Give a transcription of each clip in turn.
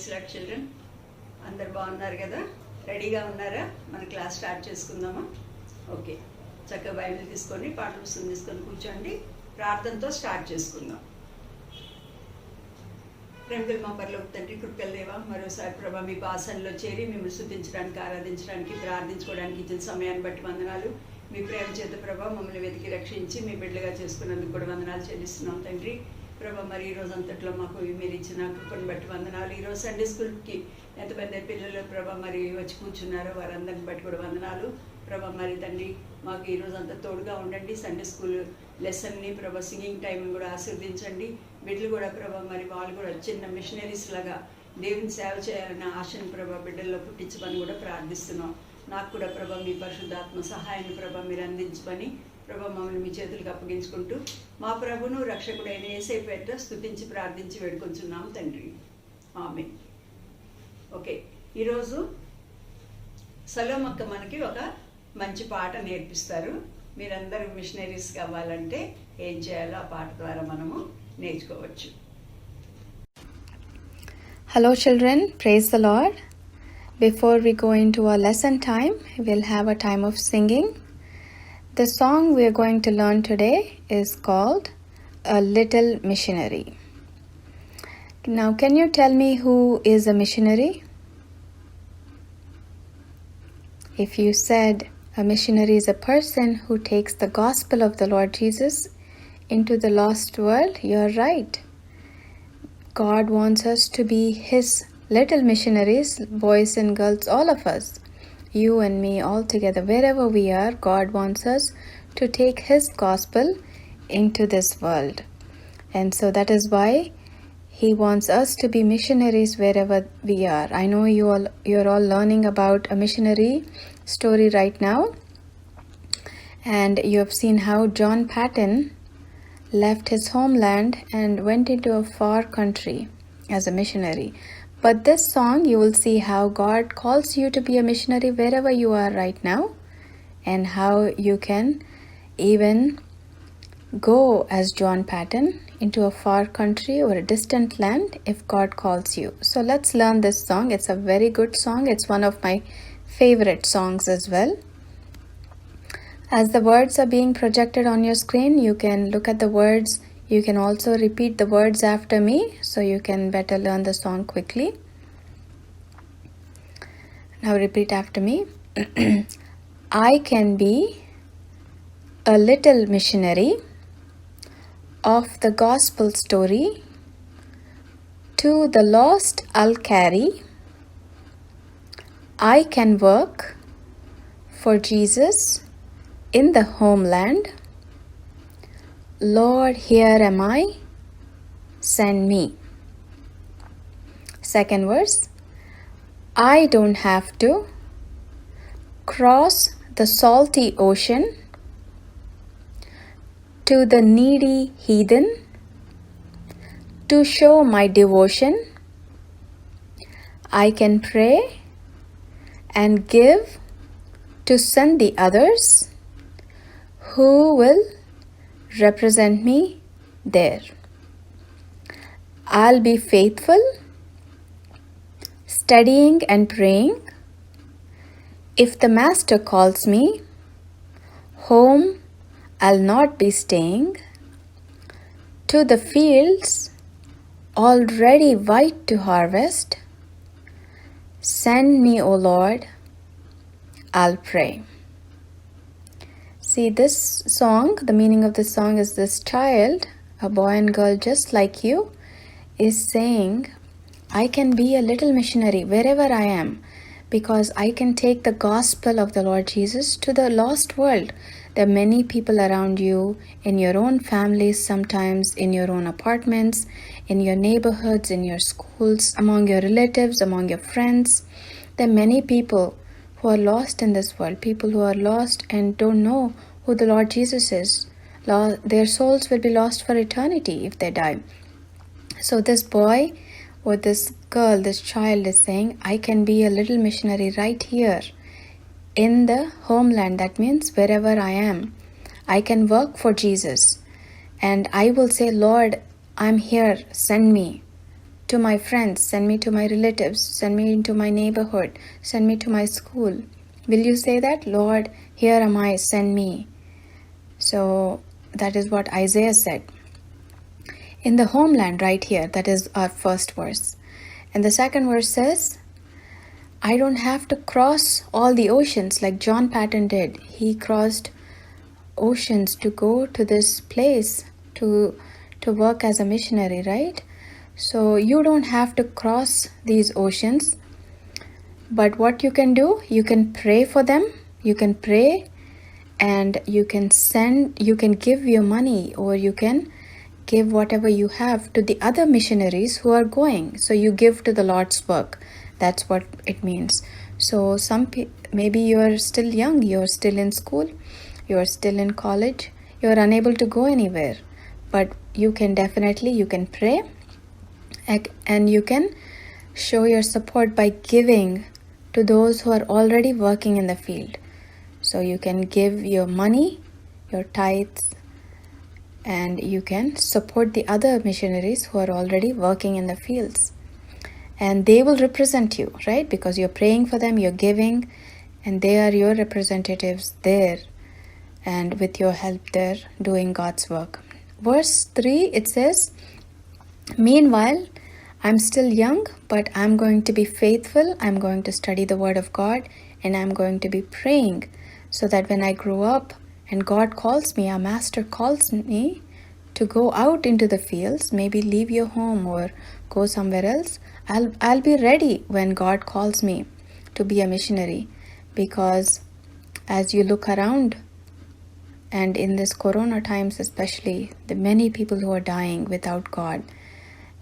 Praise lord children, అందరు బాగున్నారు కదా? రెడీగా ఉన్నారా? మన క్లాస్ స్టార్ట్ చేసుకుందామా? ఓకే, చక్కగా బైబిల్ తీసుకొని పాఠ పుస్తకం తీసుకొని కూర్చోండి. ప్రార్థనతో స్టార్ట్ చేసుకుందాం. ప్రేమకులు మా పరలోక తండ్రి, కృపల దేవా, మరోసారి ప్రభా మీ పాసనలో చేరి మిమ్మల్ని స్తుతించడానికి, ఆరాధించడానికి, ప్రార్థించుకోవడానికి ఇచ్చిన సమయాన్ని బట్టి వందనాలు. మీ ప్రేమ చేత ప్రభా మమ్మల్ని వెతికి రక్షించి మీ బిడ్డలుగా చేసుకున్నందుకు కూడా వందనాలు చెల్లిస్తున్నాం తండ్రి. ప్రభా మరి ఈరోజు అంతట్లో మాకు మీరు ఇచ్చిన కృపను బట్టి వందనాలు. ఈరోజు సండే స్కూల్కి ఎంతమంది పిల్లలు ప్రభా మరి వచ్చి కూర్చున్నారో వారందరిని బట్టి కూడా వందనాలు. ప్రభా మరి తండ్రి మాకు ఈరోజు అంతా తోడుగా ఉండండి. సండే స్కూల్ లెసన్ని ప్రభా సింగింగ్ టైంని కూడా ఆశీర్వదించండి. బిడ్డలు కూడా ప్రభా మరి వాళ్ళు కూడా చిన్న మిషనరీస్ లాగా దేవుని సేవ చేయాలన్న ఆశను ప్రభా బిడ్డల్లో పుట్టించమని కూడా ప్రార్థిస్తున్నాం. నాకు కూడా ప్రభా మీ పరిశుద్ధాత్మ సహాయాన్ని ప్రభా మీరు అందించమని ప్రభా మమ్మల్ని మీ చేతులకు అప్పగించుకుంటూ మా ప్రభును రక్షకుడైన యేసయ్య పేరిట స్తుతించి ప్రార్థించి వేడుకొంచున్నాం తండ్రి, ఆమేన్. ఓకే, ఈరోజు సలోమక్క మనకి ఒక మంచి పాట నేర్పిస్తారు. మీరందరూ మిషనరీస్ కావాలంటే ఏం చేయాలో ఆ పాట ద్వారా మనము నేర్చుకోవచ్చు. Hello children, praise the Lord. Before we go into our lesson time, we'll have a time of singing. The song we are going to learn today is called A Little Missionary. Now, can you tell me who is a missionary? If you said a missionary is a person who takes the gospel of the Lord Jesus into the lost world, you're right. God wants us to be His little missionaries, boys and girls, all of us. You and me all together, wherever we are, God wants us to take His gospel into this world. And so that is why He wants us to be missionaries wherever we are. I know you're all learning about a missionary story right now. And you have seen how John Paton left his homeland and went into a far country as a missionary. But this song, you will see how God calls you to be a missionary wherever you are right now, and how you can even go as John Paton into a far country or a distant land if God calls you. So let's learn this song. It's a very good song. It's one of my favorite songs as well. As the words are being projected on your screen, you can look at the words. You can also repeat the words after me so you can better learn the song quickly. Now repeat after me. I can be a little missionary of the gospel story. To the lost I'll carry. I can work for Jesus in the homeland. Lord, here am I, send me. Second verse. I don't have to cross the salty ocean to the needy heathen to show my devotion. I can pray and give to send the others who will represent me there. I'll be faithful, studying and praying. If the master calls me, home I'll not be staying. To the fields already white to harvest, send me, O Lord, I'll pray. See, this song, the meaning of this song is this child, a boy and girl just like you, is saying, I can be a little missionary wherever I am because I can take the gospel of the Lord Jesus to the lost world. There are many people around you, in your own families sometimes, in your own apartments, in your neighborhoods, in your schools, among your relatives, among your friends. There are many people who are lost in this world, people who are lost and don't know who the Lord Jesus is. Their souls will be lost for eternity if they die. So this boy or this girl, this child is saying, I can be a little missionary right here in the homeland. That means wherever I am, I can work for Jesus. And I will say, Lord, I'm here, send me. to my friends, send me to my relatives, send me into my neighborhood, send me to my school. Will you say that? Lord, here am I, send me. So that is what Isaiah said. In the homeland right here, that is our first verse. And the second verse says, I don't have to cross all the oceans like John Patton did. He crossed oceans to go to this place to work as a missionary, right? So you don't have to cross these oceans. But what you can do, you can pray for them. You can pray and you can give your money, or you can give whatever you have to the other missionaries who are going. So you give to the Lord's work. That's what it means. So maybe you are still young, you are still in school, you are still in college, you are unable to go anywhere. But you can pray and you can show your support by giving to those who are already working in the field. So you can give your money, your tithes, and you can support the other missionaries who are already working in the fields. And they will represent you, right? Because you're praying for them, you're giving, and they are your representatives there. And with your help, they're doing God's work. Verse 3, it says, meanwhile, I'm still young, but I'm going to be faithful. I'm going to study the Word of God, and I'm going to be praying so that when I grow up and God calls me, our Master calls me to go out into the fields, maybe leave your home or go somewhere else, I'll be ready when God calls me to be a missionary. Because as you look around, and in this corona times especially, the many people who are dying without God,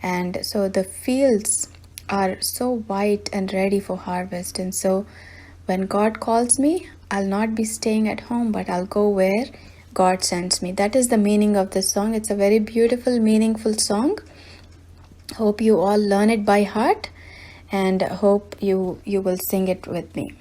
and so the fields are so white and ready for harvest. And so when God calls me, I'll not be staying at home, but I'll go where God sends me. That is the meaning of this song. It's a very beautiful, meaningful song. Hope you all learn it by heart, and hope you will sing it with me.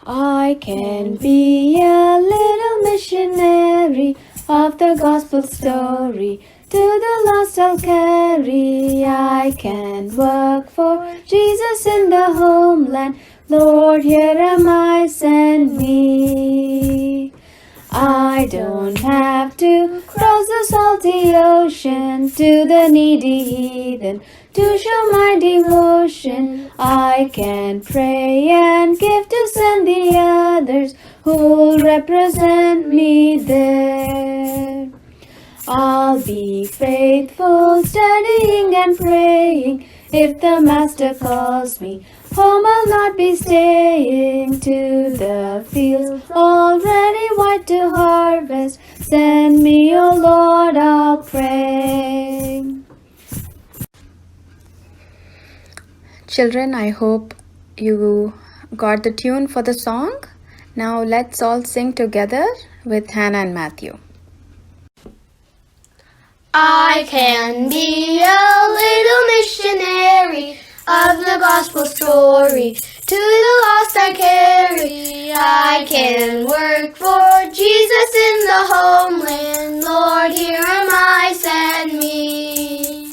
I can be a little missionary of the gospel story. To the lost I'll carry. I can work for Jesus in the homeland. Lord, here am I, send me. I don't have to cross the salty ocean to the needy heathen to show my devotion. I can pray and give to send the others who'll represent me there. I'll be faithful, studying and praying. If the Master calls me home, I'll not be staying. To the fields already white to harvest, send me, O Lord, I'll pray. Children, I hope you got the tune for the song. Now let's all sing together with Hannah and Matthew. I can be a little missionary of the gospel story. To the lost I carry. I can work for Jesus in the homeland. Lord, here am I, send me.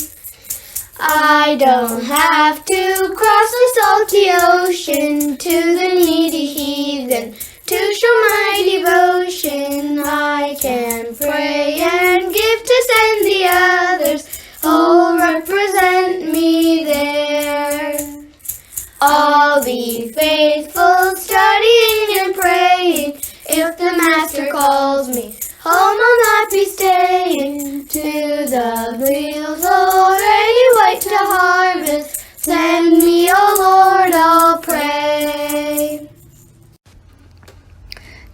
I don't have to cross the salty ocean to the needy heathen to show my devotion. I can pray and give to send the others who'll represent me there. I'll be faithful, studying and praying. If the Master calls me home, I'll not be staying. To the fields already white to harvest, send me, O Lord, I'll pray.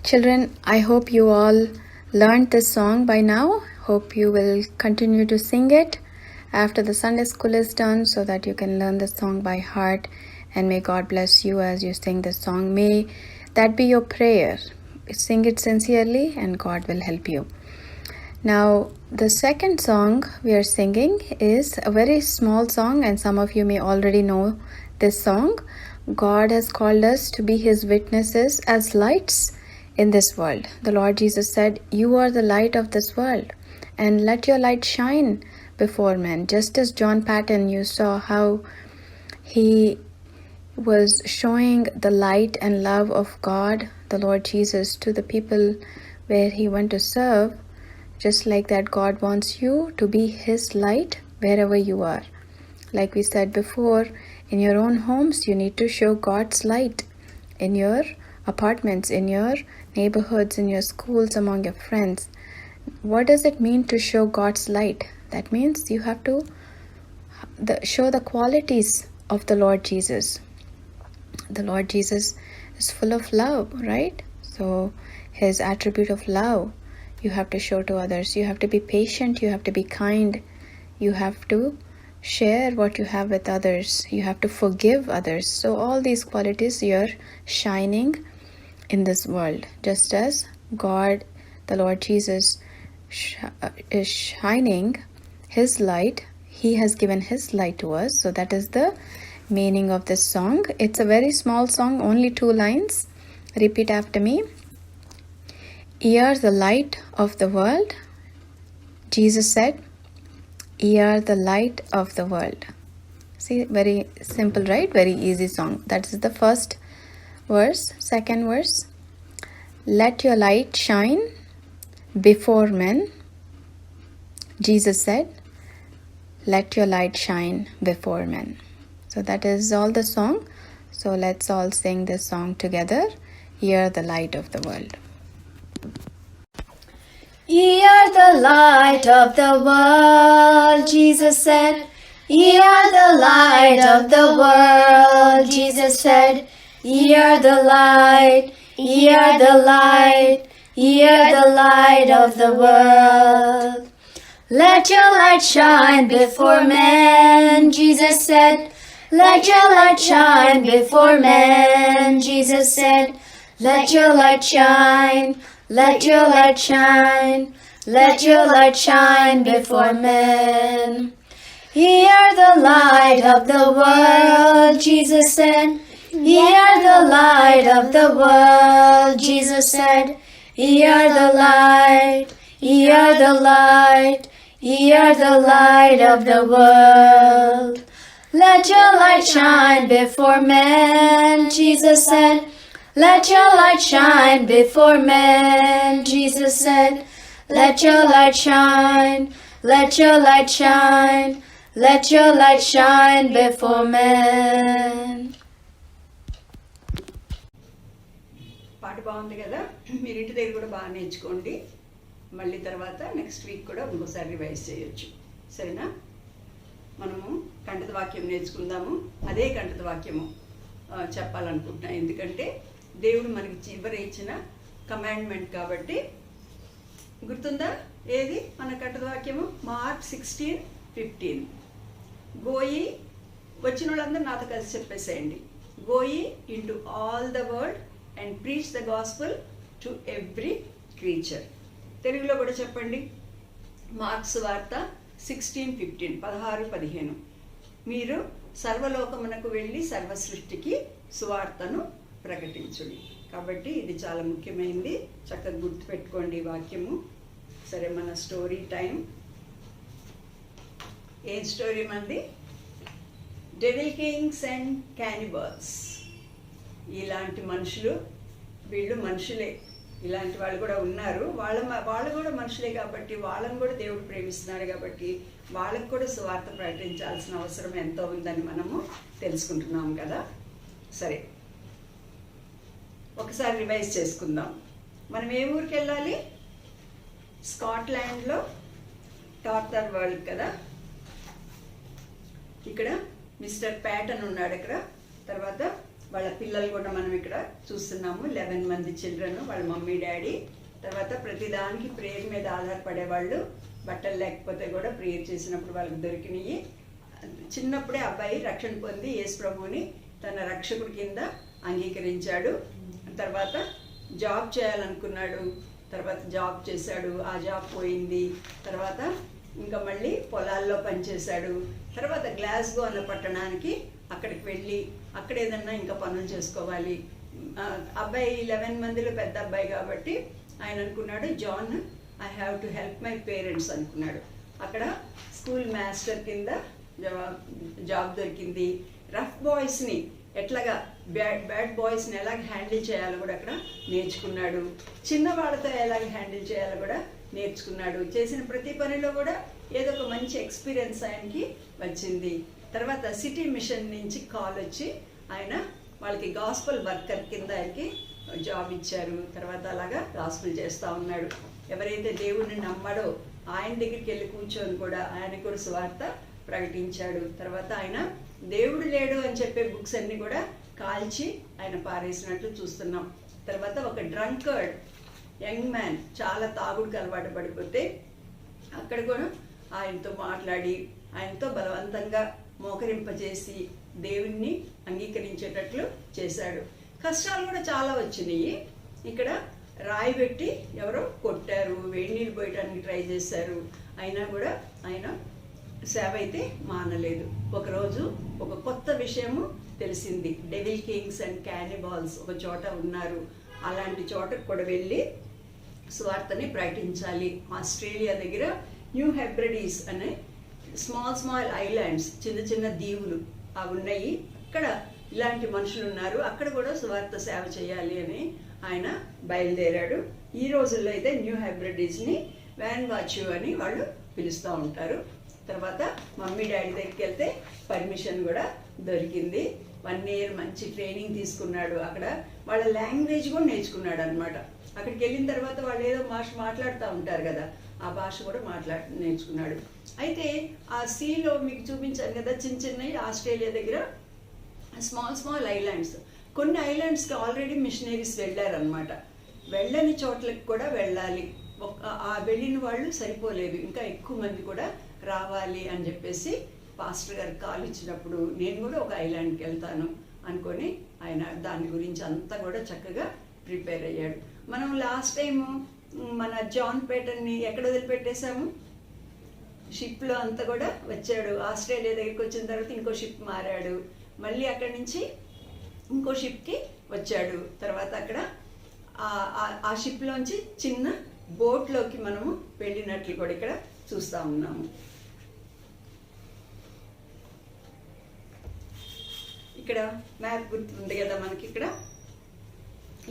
Children, I hope you all learned this song by now. Hope you will continue to sing it after the Sunday school is done so that you can learn the song by heart. And may God bless you as you sing the song. May that be your prayer. Sing it sincerely and God will help you. Now, the second song we are singing is a very small song, and some of you may already know this song. God has called us to be His witnesses as lights in this world. The Lord Jesus said, "You are the light of this world." and let your light shine before men. Just as John Patton, you saw how he was showing the light and love of God, the Lord Jesus, to the people where he went to serve. Just like that, God wants you to be his light wherever you are. Like we said before, in your own homes, you need to show God's light. In your apartments, in your neighborhoods, in your schools, among your friends. What does it mean to show God's light? That means you have to show the qualities of the Lord Jesus. The Lord Jesus is full of love, right? So his attribute of love you have to show to others. You have to be patient, you have to be kind, you have to share what you have with others, you have to forgive others. So all these qualities you're shining in this world, just as God, the Lord Jesus, is shining his light. He has given his light to us. So that is the meaning of this song. It's a very small song, only 2 lines. Repeat after me. Ye are the light of the world. Jesus said, ye are the light of the world. See, very simple, right? Very easy song. That is the first verse. Second verse. Let your light shine before men. Jesus said, let your light shine before men. So that is all the song. So let's all sing this song together. Ye are the light of the world. Ye are the light of the world, Jesus said. Ye are the light of the world, Jesus said. Ye are the light, ye are the light, ye are the light of the world. Let your light shine before men, Jesus said. Let your light shine before men, Jesus said. Let your light shine, let your light shine, let your light shine before men. Ye are the light of the world, Jesus said. Ye are the light of the world, Jesus said. Ye are the light, ye are the light, ye are the light of the world. Let your light shine before men, Jesus said. Let your light shine before men, Jesus said. Let your light shine, let your light shine, let your light shine before men. పాట బాగుంది కదా, మీరు ఇంటి దగ్గర కూడా బాగా నేర్చుకోండి. మళ్ళీ తర్వాత నెక్స్ట్ వీక్ కూడా ఇంకోసారి రివైజ్ చేయొచ్చు. సరేనా? మనము కంఠత వాక్యం నేర్చుకుందాము. అదే కంఠత వాక్యము చెప్పాలనుకుంటున్నాను. ఎందుకంటే దేవుడు మనకి చివరి ఇచ్చిన కమాండ్మెంట్ కాబట్టి. గుర్తుందా ఏది మన కంఠత వాక్యము? మార్క్ 16:15. గోయి, వచ్చిన వాళ్ళందరూ నాతో కలిసి చెప్పేసేయండి. Go ye into all the world and preach the gospel to every creature. తెలుగులో కూడా చెప్పండి. మార్క్స్ వార్త 16:15, 16-15. మీరు సర్వలోకమునకు వెళ్ళి సర్వ సృష్టికి సువార్తను ప్రకటించుడి. కాబట్టి ఇది చాలా ముఖ్యమైనది. చక్కగా గుర్తుపెట్టుకోండి ఈ వాక్యము. సరే, మన స్టోరీ టైం. ఏం స్టోరీ మనది? Devil Kings and cannibals. ఇలాంటి మనుషులు, వీళ్ళు మనుషులే, ఇలాంటి వాళ్ళు కూడా ఉన్నారు. వాళ్ళు కూడా మనుషులే కాబట్టి వాళ్ళని కూడా దేవుడు ప్రేమిస్తున్నాడు కాబట్టి వాళ్ళకు కూడా సువార్త ప్రకటించాల్సిన అవసరం ఎంతో ఉందని మనము తెలుసుకుంటున్నాం కదా. సరే, ఒకసారి రివైజ్ చేసుకుందాం. మనం ఏ ఊరికి వెళ్ళాలి? స్కాట్లాండ్లో టార్టర్ వరల్డ్ కదా. ఇక్కడ మిస్టర్ ప్యాటన్ ఉన్నాడు ఇక్కడ. తర్వాత వాళ్ళ పిల్లలు కూడా మనం ఇక్కడ చూస్తున్నాము. 11 మంది చిల్డ్రన్, వాళ్ళ మమ్మీ డాడీ. తర్వాత ప్రతిదానికి ప్రేయర్ మీద ఆధారపడేవాళ్ళు. బట్టలు లేకపోతే కూడా ప్రేయర్ చేసినప్పుడు వాళ్ళకి దొరికినాయి. చిన్నప్పుడే అబ్బాయి రక్షణ పొంది యేసు ప్రభువుని తన రక్షకుడి కింద అంగీకరించాడు. తర్వాత జాబ్ చేయాలనుకున్నాడు. తర్వాత జాబ్ చేశాడు, ఆ జాబ్ పోయింది. తర్వాత ఇంకా మళ్ళీ పొలాల్లో పనిచేశాడు. తర్వాత గ్లాస్గో అన్న పట్టణానికి అక్కడికి వెళ్ళి అక్కడ ఏదన్నా ఇంకా పనులు చేసుకోవాలి. అబ్బాయి 11 మందిలో పెద్ద అబ్బాయి కాబట్టి ఆయన అనుకున్నాడు John I have to help my parents అనుకున్నాడు. అక్కడ స్కూల్ మాస్టర్ కింద జాబ్ దొరికింది. రఫ్ బాయ్స్ని ఎట్లాగా బ్యాడ్ బాయ్స్ని ఎలాగ హ్యాండిల్ చేయాలో కూడా అక్కడ నేర్చుకున్నాడు. చిన్నవాళ్ళతో ఎలాగ హ్యాండిల్ చేయాలో కూడా నేర్చుకున్నాడు. చేసిన ప్రతి పనిలో కూడా ఏదో ఒక మంచి ఎక్స్పీరియన్స్ ఆయనకి వచ్చింది. తర్వాత సిటీ మిషన్ నుంచి కాల్ వచ్చి ఆయన వాళ్ళకి గాస్పల్ వర్కర్ కింద ఆయనకి జాబ్ ఇచ్చారు. తర్వాత అలాగా గాస్పల్ చేస్తూ ఉన్నాడు. ఎవరైతే దేవుణ్ణి నమ్మడో ఆయన దగ్గరికి వెళ్ళి కూర్చొని కూడా ఆయన కూడా సువార్త ప్రకటించాడు. తర్వాత ఆయన దేవుడు లేడు అని చెప్పే బుక్స్ అన్ని కూడా కాల్చి ఆయన పారేసినట్లు చూస్తున్నాం. తర్వాత ఒక డ్రంకర్డ్ యంగ్ మ్యాన్ చాలా తాగుడుకు అలవాటు పడిపోతే అక్కడ కూడా ఆయనతో మాట్లాడి ఆయనతో బలవంతంగా మోకరింపజేసి దేవుణ్ణి అంగీకరించేటట్లు చేశాడు. కష్టాలు కూడా చాలా వచ్చినాయి. ఇక్కడ రాయి పెట్టి ఎవరో కొట్టారు, వేడి నీళ్ళు పోయటానికి ట్రై చేశారు. అయినా కూడా ఆయన సేవ అయితే మానలేదు. ఒకరోజు ఒక కొత్త విషయము తెలిసింది. డెవిల్ కింగ్స్ అండ్ క్యానిబాల్స్ ఒక చోట ఉన్నారు. అలాంటి చోటకు కూడా వెళ్ళి సువార్తని ప్రకటించాలి. ఆస్ట్రేలియా దగ్గర న్యూ హెబ్రిడీస్ అనే స్మాల్ ఐలాండ్స్, చిన్న చిన్న దీవులు అవి ఉన్నాయి. అక్కడ ఇలాంటి మనుషులు ఉన్నారు. అక్కడ కూడా సువార్త సేవ చేయాలి అని ఆయన బయలుదేరాడు. ఈ రోజుల్లో అయితే న్యూ హెబ్రిడీస్ని వాన్వాచు అని వాళ్ళు పిలుస్తూ ఉంటారు. తర్వాత మమ్మీ డాడీ దగ్గరికి వెళ్తే పర్మిషన్ కూడా దొరికింది. 1 year మంచి ట్రైనింగ్ తీసుకున్నాడు. అక్కడ వాళ్ళ లాంగ్వేజ్ కూడా నేర్చుకున్నాడు అనమాట. అక్కడికి వెళ్ళిన తర్వాత వాళ్ళు ఏదో మాట్లాడుతూ ఉంటారు కదా, ఆ భాష కూడా నేర్చుకున్నాడు. అయితే ఆ సీలో మీకు చూపించాను కదా, చిన్నవి ఆస్ట్రేలియా దగ్గర స్మాల్ ఐలాండ్స్. కొన్ని ఐలాండ్స్కి ఆల్రెడీ మిషనరీస్ వెళ్ళారనమాట. వెళ్ళని చోట్లకి కూడా వెళ్ళాలి. ఆ వెళ్ళిన వాళ్ళు సరిపోలేదు, ఇంకా ఎక్కువ మంది కూడా రావాలి అని చెప్పేసి పాస్టర్ గారికి కాల్ ఇచ్చినప్పుడు నేను కూడా ఒక ఐలాండ్కి వెళ్తాను అనుకొని ఆయన దాని గురించి అంతా కూడా చక్కగా ప్రిపేర్ అయ్యాడు. మనం లాస్ట్ టైము మన జాన్ పేటన్ని ఎక్కడ వదిలిపెట్టేశాము? షిప్లో అంతా కూడా వచ్చాడు. ఆస్ట్రేలియా దగ్గరికి వచ్చిన తర్వాత ఇంకో షిప్ మారాడు. మళ్ళీ అక్కడి నుంచి ఇంకో షిప్కి వచ్చాడు. తర్వాత అక్కడ ఆ షిప్లోంచి చిన్న బోట్లోకి మనము వెళ్ళినట్లు కూడా ఇక్కడ చూస్తూ ఉన్నాము. ఇక్కడ మ్యాప్ గుర్తుంది కదా మనకి.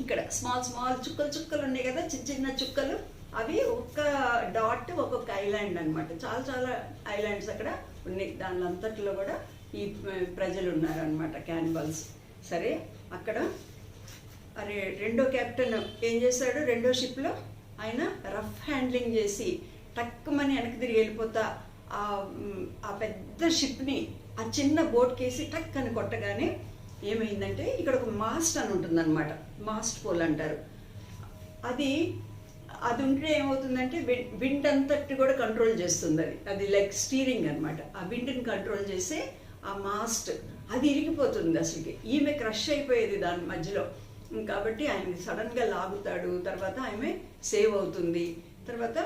ఇక్కడ స్మాల్ చుక్కలు ఉన్నాయి కదా, చిన్న చుక్కలు. అవి ఒక్క డాట్ ఒక్కొక్క ఐలాండ్ అనమాట. చాలా ఐలాండ్స్ అక్కడ ఉన్నాయి. దాని అంతట్లో కూడా ఈ ప్రజలు ఉన్నారనమాట, క్యానిబల్స్. సరే, అక్కడ రెండో కెప్టెన్ ఏం చేశాడు? రెండో షిప్లో ఆయన రఫ్ హ్యాండ్లింగ్ చేసి టక్కుమని వెనక్కి తిరిగి వెళ్ళిపోతా ఆ పెద్ద షిప్ని ఆ చిన్న బోట్ కేసి టక్ అని కొట్టగానే ఏమైందంటే ఇక్కడ ఒక మాస్ట్ అని ఉంటుందన్నమాట. మాస్ట్ పోల్ అంటారు. అది ఉంటే ఏమవుతుందంటే విండ్ అంతటి కూడా కంట్రోల్ చేస్తుంది. అది లైక్ స్టీరింగ్ అనమాట. ఆ విండ్ని కంట్రోల్ చేసే ఆ మాస్ట్ అది ఇరిగిపోతుంది. అసలుకి ఈమె క్రష్ అయిపోయేది దాని మధ్యలో. కాబట్టి ఆయనకి సడన్గా లాగుతాడు. తర్వాత ఆమె సేవ్ అవుతుంది. తర్వాత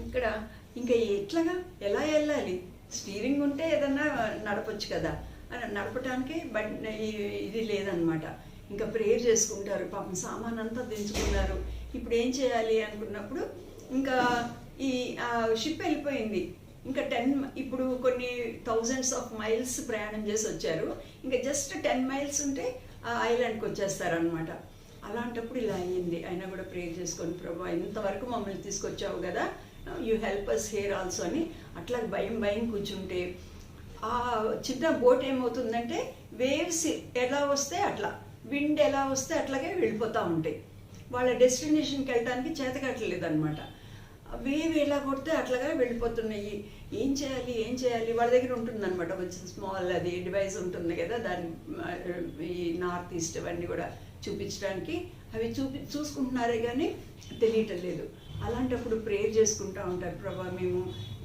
ఇక్కడ ఇంకా ఎలా వెళ్ళాలి? స్టీరింగ్ ఉంటే ఏదన్నా నడపచ్చు కదా, నడపటానికి ఇది లేదనమాట. ఇంకా ప్రేయర్ చేసుకుంటారు. పాపం సామాన్ అంతా దించుకున్నారు. ఇప్పుడు ఏం చేయాలి అనుకున్నప్పుడు ఇంకా ఈ షిప్ వెళ్ళిపోయింది. ఇంకా ఇప్పుడు కొన్ని thousands of miles ప్రయాణం చేసి వచ్చారు. ఇంకా జస్ట్ 10 miles ఉంటే ఆ ఐలాండ్కి వచ్చేస్తారనమాట. అలాంటప్పుడు ఇలా అయ్యింది. అయినా కూడా ప్రేయర్ చేసుకొని, ప్రభా ఇంతవరకు మమ్మల్ని తీసుకొచ్చావు కదా, you help us here also అని అట్లా భయం కూర్చుంటే ఆ చిన్న బోట్ ఏమవుతుందంటే వేవ్స్ ఎలా వస్తే అట్లా, విండ్ ఎలా వస్తే అట్లాగే వెళ్ళిపోతూ ఉంటాయి. వాళ్ళ డెస్టినేషన్కి వెళ్ళడానికి చేతకట్టలేదు అనమాట. వేవ్ ఎలా కొడితే అట్లాగా వెళ్ళిపోతున్నాయి. ఏం చేయాలి? వాళ్ళ దగ్గర ఉంటుందన్నమాట కొంచెం స్మాల్ అది డివైస్ ఉంటుంది కదా, దాన్ని ఈ నార్త్ ఈస్ట్ అవన్నీ కూడా చూపించడానికి అవి చూసుకుంటున్నారే కానీ తెలియటం లేదు. అలాంటప్పుడు ప్రేయర్ చేసుకుంటూ ఉంటారు. ప్రభా మేము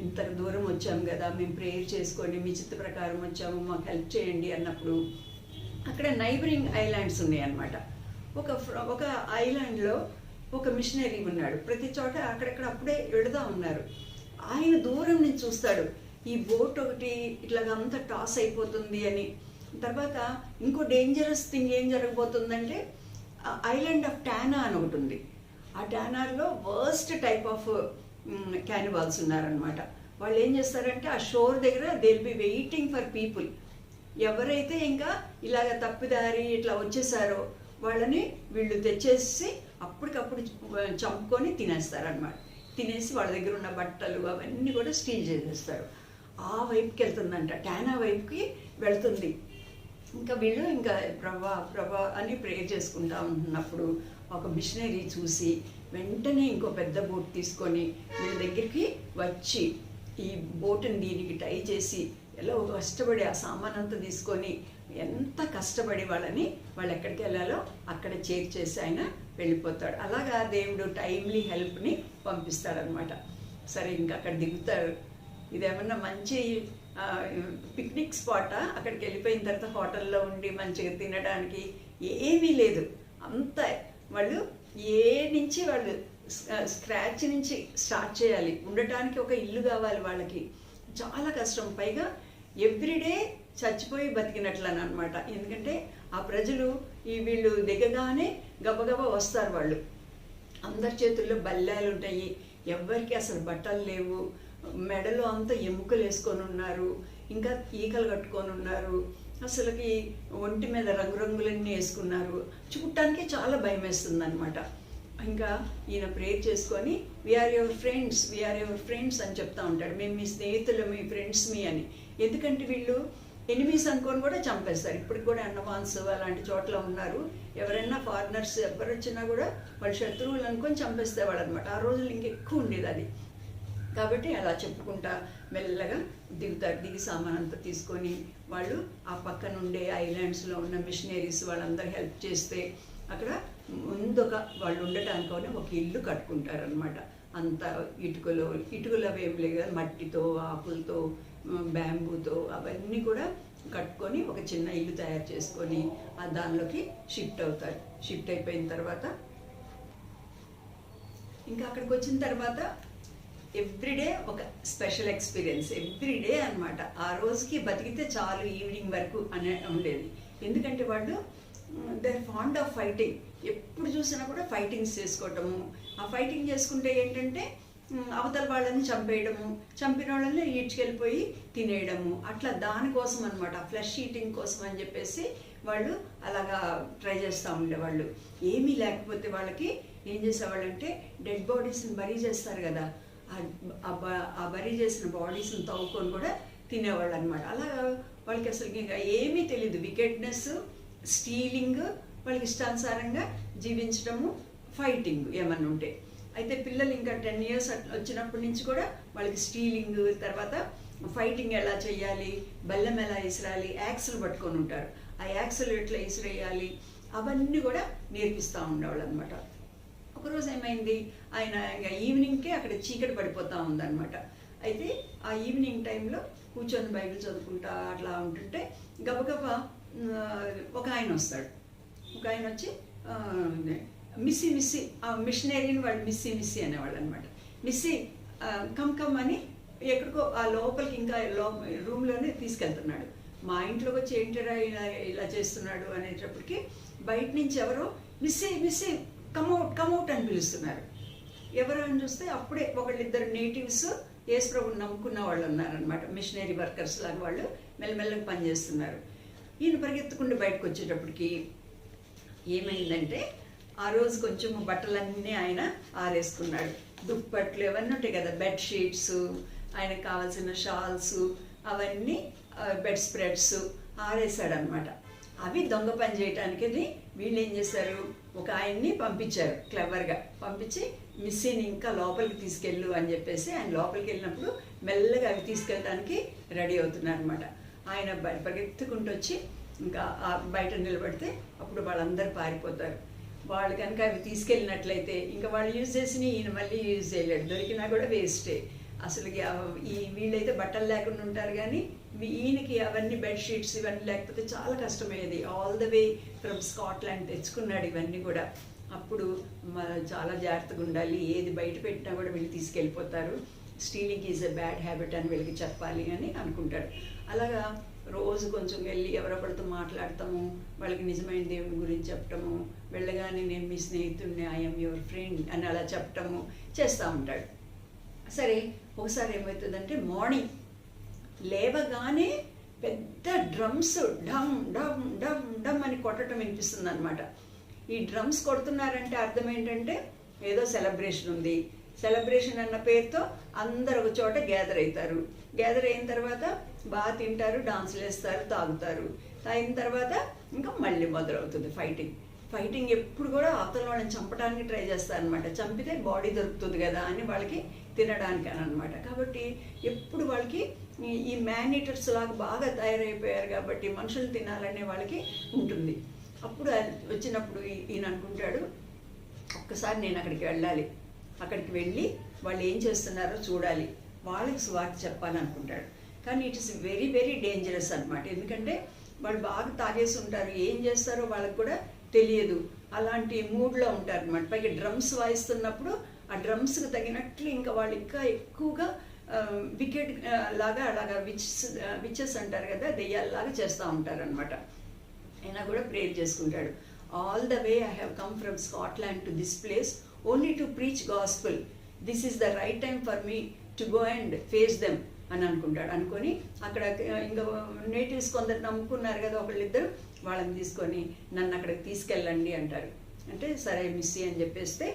ఇంత దూరం వచ్చాము కదా, మేము ప్రేయర్ చేసుకొని మీ చిత్త ప్రకారం వచ్చాము, మాకు హెల్ప్ చేయండి అన్నప్పుడు అక్కడ నైబరింగ్ ఐలాండ్స్ ఉన్నాయి అన్నమాట. ఒక ఐలాండ్లో ఒక మిషనరీ ఉన్నాడు. ప్రతి చోట అక్కడక్కడ అప్పుడే వెళుతూ ఉన్నారు. ఆయన దూరం నుంచి చూస్తాడు, ఈ బోట్ ఒకటి ఇట్లాగంతా టాస్ అయిపోతుంది అని. తర్వాత ఇంకో డేంజరస్ థింగ్ ఏం జరగబోతుందంటే ఐలాండ్ ఆఫ్ టానా అని ఒకటి ఉంది. ఆ టానార్లో వర్స్ట్ టైప్ ఆఫ్ క్యానివాల్స్ ఉన్నారనమాట. వాళ్ళు ఏం చేస్తారంటే ఆ షోర్ దగ్గర they will be waiting for people. ఎవరైతే ఇంకా ఇలాగ తప్పిదారి ఇట్లా వచ్చేసారో వాళ్ళని వీళ్ళు తెచ్చేసి అప్పటికప్పుడు చంపుకొని తినేస్తారనమాట. తినేసి వాళ్ళ దగ్గర ఉన్న బట్టలు అవన్నీ కూడా స్టీల్ చేసేస్తారు. ఆ వైపుకి వెళ్తుందంట, టానా వైపుకి వెళ్తుంది. ఇంకా వీళ్ళు ఇంకా ప్రభా అని ప్రేయర్ చేసుకుంటా ఉంటున్నప్పుడు ఒక మిషనరీ చూసి వెంటనే ఇంకో పెద్ద బోట్ తీసుకొని వీళ్ళ దగ్గరికి వచ్చి ఈ బోటుని దీనికి టై చేసి ఎలా కష్టపడి ఆ సామాన్ అంతా తీసుకొని ఎంత కష్టపడి వాళ్ళు ఎక్కడికి వెళ్ళాలో అక్కడ చేర్చేసి ఆయన వెళ్ళిపోతాడు. అలాగా దేవుడు టైమ్లీ హెల్ప్ని పంపిస్తాడనమాట. సరే ఇంకా అక్కడ దిగుతారు. ఇదేమన్నా మంచి పిక్నిక్ స్పాటా? అక్కడికి వెళ్ళిపోయిన తర్వాత హోటల్లో ఉండి మంచిగా తినడానికి ఏమీ లేదు. అంతా వాళ్ళు వాళ్ళు స్క్రాచ్ నుంచి స్టార్ట్ చేయాలి. ఉండటానికి ఒక ఇల్లు కావాలి వాళ్ళకి, చాలా కష్టం. పైగా ఎవ్రీడే చచ్చిపోయి బతికినట్లని అనమాట. ఎందుకంటే ఆ ప్రజలు వీళ్ళు దిగగానే గబగబా వస్తారు. వాళ్ళు అందరి చేతుల్లో బల్లాలు ఉంటాయి, ఎవ్వరికి అసలు బట్టలు లేవు, మెడలో అంతా ఎముకలు వేసుకొని ఉన్నారు, ఇంకా ఈకలు కట్టుకొని ఉన్నారు, అసలుకి ఒంటి మీద రంగురంగులన్నీ వేసుకున్నారు. చూడటానికి చాలా భయం వేస్తుంది అనమాట. ఇంకా ఈయన ప్రేయర్ చేసుకొని వీఆర్ యువర్ ఫ్రెండ్స్ అని చెప్తా ఉంటాడు. మేము మీ స్నేహితులు, మీ ఫ్రెండ్స్ మీ అని. ఎందుకంటే వీళ్ళు ఎనిమీస్ అనుకొని కూడా చంపేస్తారు. ఇప్పటికి కూడా అండమాన్స్ అలాంటి చోట్ల ఉన్నారు. ఎవరైనా ఫారినర్స్ ఎవరు వచ్చినా కూడా వాళ్ళు శత్రువులు అనుకొని చంపేసేవాళ్ళు అనమాట. ఆ రోజులు ఇంకెక్కువ ఉండేది అది. కాబట్టి అలా చెప్పుకుంటా మెల్లగా దిగుతారు. దిగి సామాన్ అంతా తీసుకొని వాళ్ళు ఆ పక్కన ఉండే ఐలాండ్స్లో ఉన్న మిషనరీస్ వాళ్ళందరూ హెల్ప్ చేస్తే అక్కడ ముందుగా వాళ్ళు ఉండటానికి ఒక ఇల్లు కట్టుకుంటారనమాట. అంత ఇటుకలు అవి ఏం లేదు కదా, మట్టితో, ఆకులతో, బ్యాంబూతో అవన్నీ కూడా కట్టుకొని ఒక చిన్న ఇల్లు తయారు చేసుకొని దానిలోకి షిఫ్ట్ అవుతారు. షిఫ్ట్ అయిపోయిన తర్వాత ఇంకా అక్కడికి వచ్చిన తర్వాత ఎవ్రీడే ఒక స్పెషల్ ఎక్స్పీరియన్స్, ఎవ్రీడే అనమాట. ఆ రోజుకి బతికితే చాలు ఈవినింగ్ వరకు అనే ఉండేది. ఎందుకంటే వాళ్ళు they are fond of fighting. ఎప్పుడు చూసినా కూడా ఫైటింగ్స్ చేసుకోవటము. ఆ ఫైటింగ్ చేసుకుంటే ఏంటంటే అవతల వాళ్ళని చంపేయడము, చంపిన వాళ్ళని ఈడ్చుకెళ్ళిపోయి తినేయడము, అట్లా దానికోసం అనమాట, ఫ్లెష్ ఈటింగ్ కోసం అని చెప్పేసి వాళ్ళు అలాగా ట్రై చేస్తూ ఉండేవాళ్ళు. ఏమీ లేకపోతే వాళ్ళకి ఏం చేసేవాళ్ళంటే డెడ్ బాడీస్ని బరీ చేస్తారు కదా, ఆ బరీ చేసిన బాడీస్ని తవ్వుకొని కూడా తినేవాళ్ళు అనమాట. అలా వాళ్ళకి అసలు ఇంకా ఏమీ తెలియదు. వికెట్నెస్, స్టీలింగ్, వాళ్ళకి ఇష్టానుసారంగా జీవించడము, ఫైటింగ్ ఏమన్నా ఉంటే. అయితే పిల్లలు ఇంకా 10 years వచ్చినప్పటి నుంచి కూడా వాళ్ళకి స్టీలింగ్, తర్వాత ఫైటింగ్ ఎలా చేయాలి, బల్లెం ఎలా ఇసిరాలి, యాక్సులు పట్టుకొని ఉంటారు, ఆ యాక్సులు ఎట్లా ఇసిరేయాలి అవన్నీ కూడా నేర్పిస్తూ ఉండేవాళ్ళు అనమాట. ఒకరోజు ఏమైంది, ఆయన ఇంకా ఈవినింగ్కే అక్కడ చీకటి పడిపోతూ ఉందన్నమాట. అయితే ఆ ఈవినింగ్ టైంలో కూర్చొని బైబిల్ చదువుకుంటా అట్లా ఉంటుంటే గబగబా ఒక ఆయన వస్తాడు. ఒక ఆయన వచ్చి మిస్సీ ఆ మిషనరీని వాళ్ళు మిస్సీ అనేవాళ్ళు అనమాట. మిస్సీ కమ్ అని ఎక్కడికో ఆ లోపలికి ఇంకా రూమ్లోనే తీసుకెళ్తున్నాడు. మా ఇంట్లోకి వచ్చి ఏంటరా ఇలా చేస్తున్నాడు అనేటప్పటికి బయట నుంచి ఎవరో మిస్సీ కమ్అవుట్ అని పిలుస్తున్నారు. ఎవరు అని చూస్తే అప్పుడే ఒకళ్ళిద్దరు నేటివ్స్ యేసుప్రభుని నమ్ముకున్న వాళ్ళు ఉన్నారనమాట. మిషనరీ వర్కర్స్ లాగా వాళ్ళు మెల్లమెల్లగా పనిచేస్తున్నారు. ఈయన పరిగెత్తుకుంటూ బయటకు వచ్చేటప్పటికి ఏమైందంటే ఆ రోజు కొంచెం బట్టలన్నీ ఆయన ఆరేసుకున్నాడు. దుప్పట్లు ఇవన్నీ ఉంటాయి కదా, బెడ్షీట్స్, ఆయనకు కావాల్సిన షాల్స్, అవన్నీ బెడ్ స్ప్రెడ్స్ ఆరేసాడనమాట. అవి దొంగ పని చేయటానికి వీళ్ళు ఏం చేశారు, ఒక ఆయన్ని పంపించారు, క్లెవర్గా పంపించి మిస్సీని ఇంకా లోపలికి తీసుకెళ్ళు అని చెప్పేసి ఆయన లోపలికి వెళ్ళినప్పుడు మెల్లగా అవి తీసుకెళ్ళడానికి రెడీ అవుతున్నారు అనమాట. ఆయన పరిగెత్తుకుంటూ వచ్చి ఇంకా బయట నిలబడితే అప్పుడు వాళ్ళందరూ పారిపోతారు. వాళ్ళు కనుక అవి తీసుకెళ్ళినట్లయితే ఇంకా వాళ్ళు యూజ్ చేసిన ఈయన మళ్ళీ యూజ్ చేయలేడు, దొరికినా కూడా వేస్టే. అసలు వీళ్ళైతే బట్టలు లేకుండా ఉంటారు, కానీ ఈయనకి అవన్నీ బెడ్షీట్స్ ఇవన్నీ లేకపోతే చాలా కష్టమయ్యేది. All the way from Scotland తెచ్చుకున్నాడు ఇవన్నీ కూడా. అప్పుడు చాలా జాగ్రత్తగా ఉండాలి, ఏది బయట పెట్టినా కూడా వీళ్ళు తీసుకెళ్ళిపోతారు, stealing is a bad habit అని వీళ్ళకి చెప్పాలి అని అనుకుంటారు. అలాగా రోజు కొంచెం వెళ్ళి ఎవరొకరితో మాట్లాడతాము, వాళ్ళకి నిజమైన దేవుని గురించి చెప్పటము, వెళ్ళగానే నేను మీ స్నేహితుడిని, ఐఎమ్ యువర్ ఫ్రెండ్ అని అలా చెప్పటము చేస్తూ ఉంటాడు. సరే ఒకసారి ఏమవుతుందంటే మార్నింగ్ లేవగానే పెద్ద డ్రమ్స్ డమ్ డమ్ డమ్ డమ్ అని కొట్టడం వినిపిస్తుంది అనమాట. ఈ డ్రమ్స్ కొడుతున్నారంటే అర్థం ఏంటంటే ఏదో సెలబ్రేషన్ ఉంది. సెలబ్రేషన్ అన్న పేరుతో అందరు ఒక చోట గ్యాదర్ అవుతారు. గ్యాదర్ అయిన తర్వాత బాగా తింటారు, డాన్సులు వేస్తారు, తాగుతారు. తాగిన తర్వాత ఇంకా మళ్ళీ మొదలవుతుంది ఫైటింగ్ ఎప్పుడు కూడా అవతల వాళ్ళని చంపడానికి ట్రై చేస్తారు అనమాట. చంపితే బాడీ దొరుకుతుంది కదా అని వాళ్ళకి తినడానికి అని అనమాట. కాబట్టి ఎప్పుడు వాళ్ళకి ఈ మ్యాన్ ఈటర్స్ లాగా బాగా తయారైపోయారు కాబట్టి మనుషులు తినాలనే వాళ్ళకి ఉంటుంది. అప్పుడు వచ్చినప్పుడు ఈయన అనుకుంటాడు, ఒక్కసారి నేను అక్కడికి వెళ్ళాలి, అక్కడికి వెళ్ళి వాళ్ళు ఏం చేస్తున్నారో చూడాలి, వాళ్ళకి సువార్త చెప్పాలనుకుంటాడు. కానీ it is very very dangerous అనమాట. ఎందుకంటే వాళ్ళు బాగా తాగేసి ఉంటారు, ఏం చేస్తారో వాళ్ళకి కూడా తెలియదు. అలాంటి మూడ్లో ఉంటారు అనమాట. పైగా డ్రమ్స్ వాయిస్తున్నప్పుడు ఆ డ్రమ్స్కి తగినట్లు ఇంకా వాళ్ళు ఇంకా ఎక్కువగా వికెట్ లాగా అలాగా విచెస్ అంటారు కదా, దెయ్యాలలాగా చేస్తూ ఉంటారు అనమాట. అయినా కూడా ప్రేయర్ చేసుకుంటాడు. All the way I have come from Scotland to this place only to preach gospel. This is the right time for me to go and face them అని అనుకుంటాడు. అనుకొని అక్కడ ఇంకా నేటివ్స్ కొందరు నమ్ముకున్నారు కదా ఒకళ్ళిద్దరు, వాళ్ళని తీసుకొని నన్ను అక్కడికి తీసుకెళ్ళండి అంటారు. అంటే సరే మిస్సీ అని చెప్పేస్తే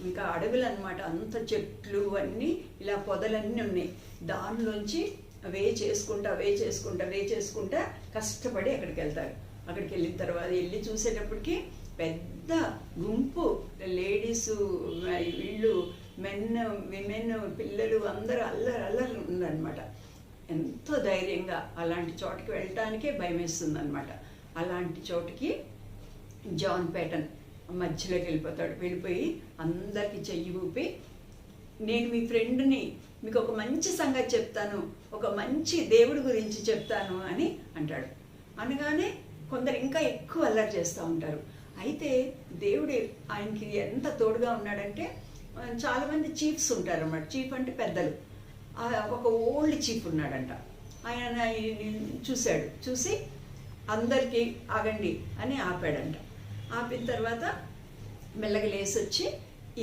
ఇంకా అడవులు అనమాట, అంత చెట్లు అన్నీ ఇలా పొదలన్నీ ఉన్నాయి. దానిలోంచి వే చేసుకుంటా కష్టపడి అక్కడికి వెళ్తారు. అక్కడికి వెళ్ళిన తర్వాత వెళ్ళి చూసేటప్పటికి పెద్ద గుంపు లేడీసు, వీళ్ళు విమెన్, పిల్లలు అందరూ అల్లరి ఉందన్నమాట. ఎంతో ధైర్యంగా అలాంటి చోటుకి వెళ్ళటానికే భయం వేస్తుంది అనమాట. అలాంటి చోటుకి జాన్ పేటన్ మధ్యలోకి వెళ్ళిపోయి అందరికీ చెయ్యి ఊపి, నేను మీ ఫ్రెండ్ని, మీకు ఒక మంచి సంగతి చెప్తాను, ఒక మంచి దేవుడి గురించి చెప్తాను అని అంటాడు. అనగానే కొందరు ఇంకా ఎక్కువ అల్లరి చేస్తూ ఉంటారు. అయితే దేవుడు ఆయనకి ఎంత తోడుగా ఉన్నాడంటే చాలామంది చీఫ్స్ ఉంటారు అన్నమాట. చీఫ్ అంటే పెద్దలు. ఒక ఓల్డ్ చీఫ్ ఉన్నాడంట. ఆయన చూశాడు, చూసి అందరికీ ఆగండి అని ఆపాడంట. ఆపిన తర్వాత మెల్లగా లేసి వచ్చి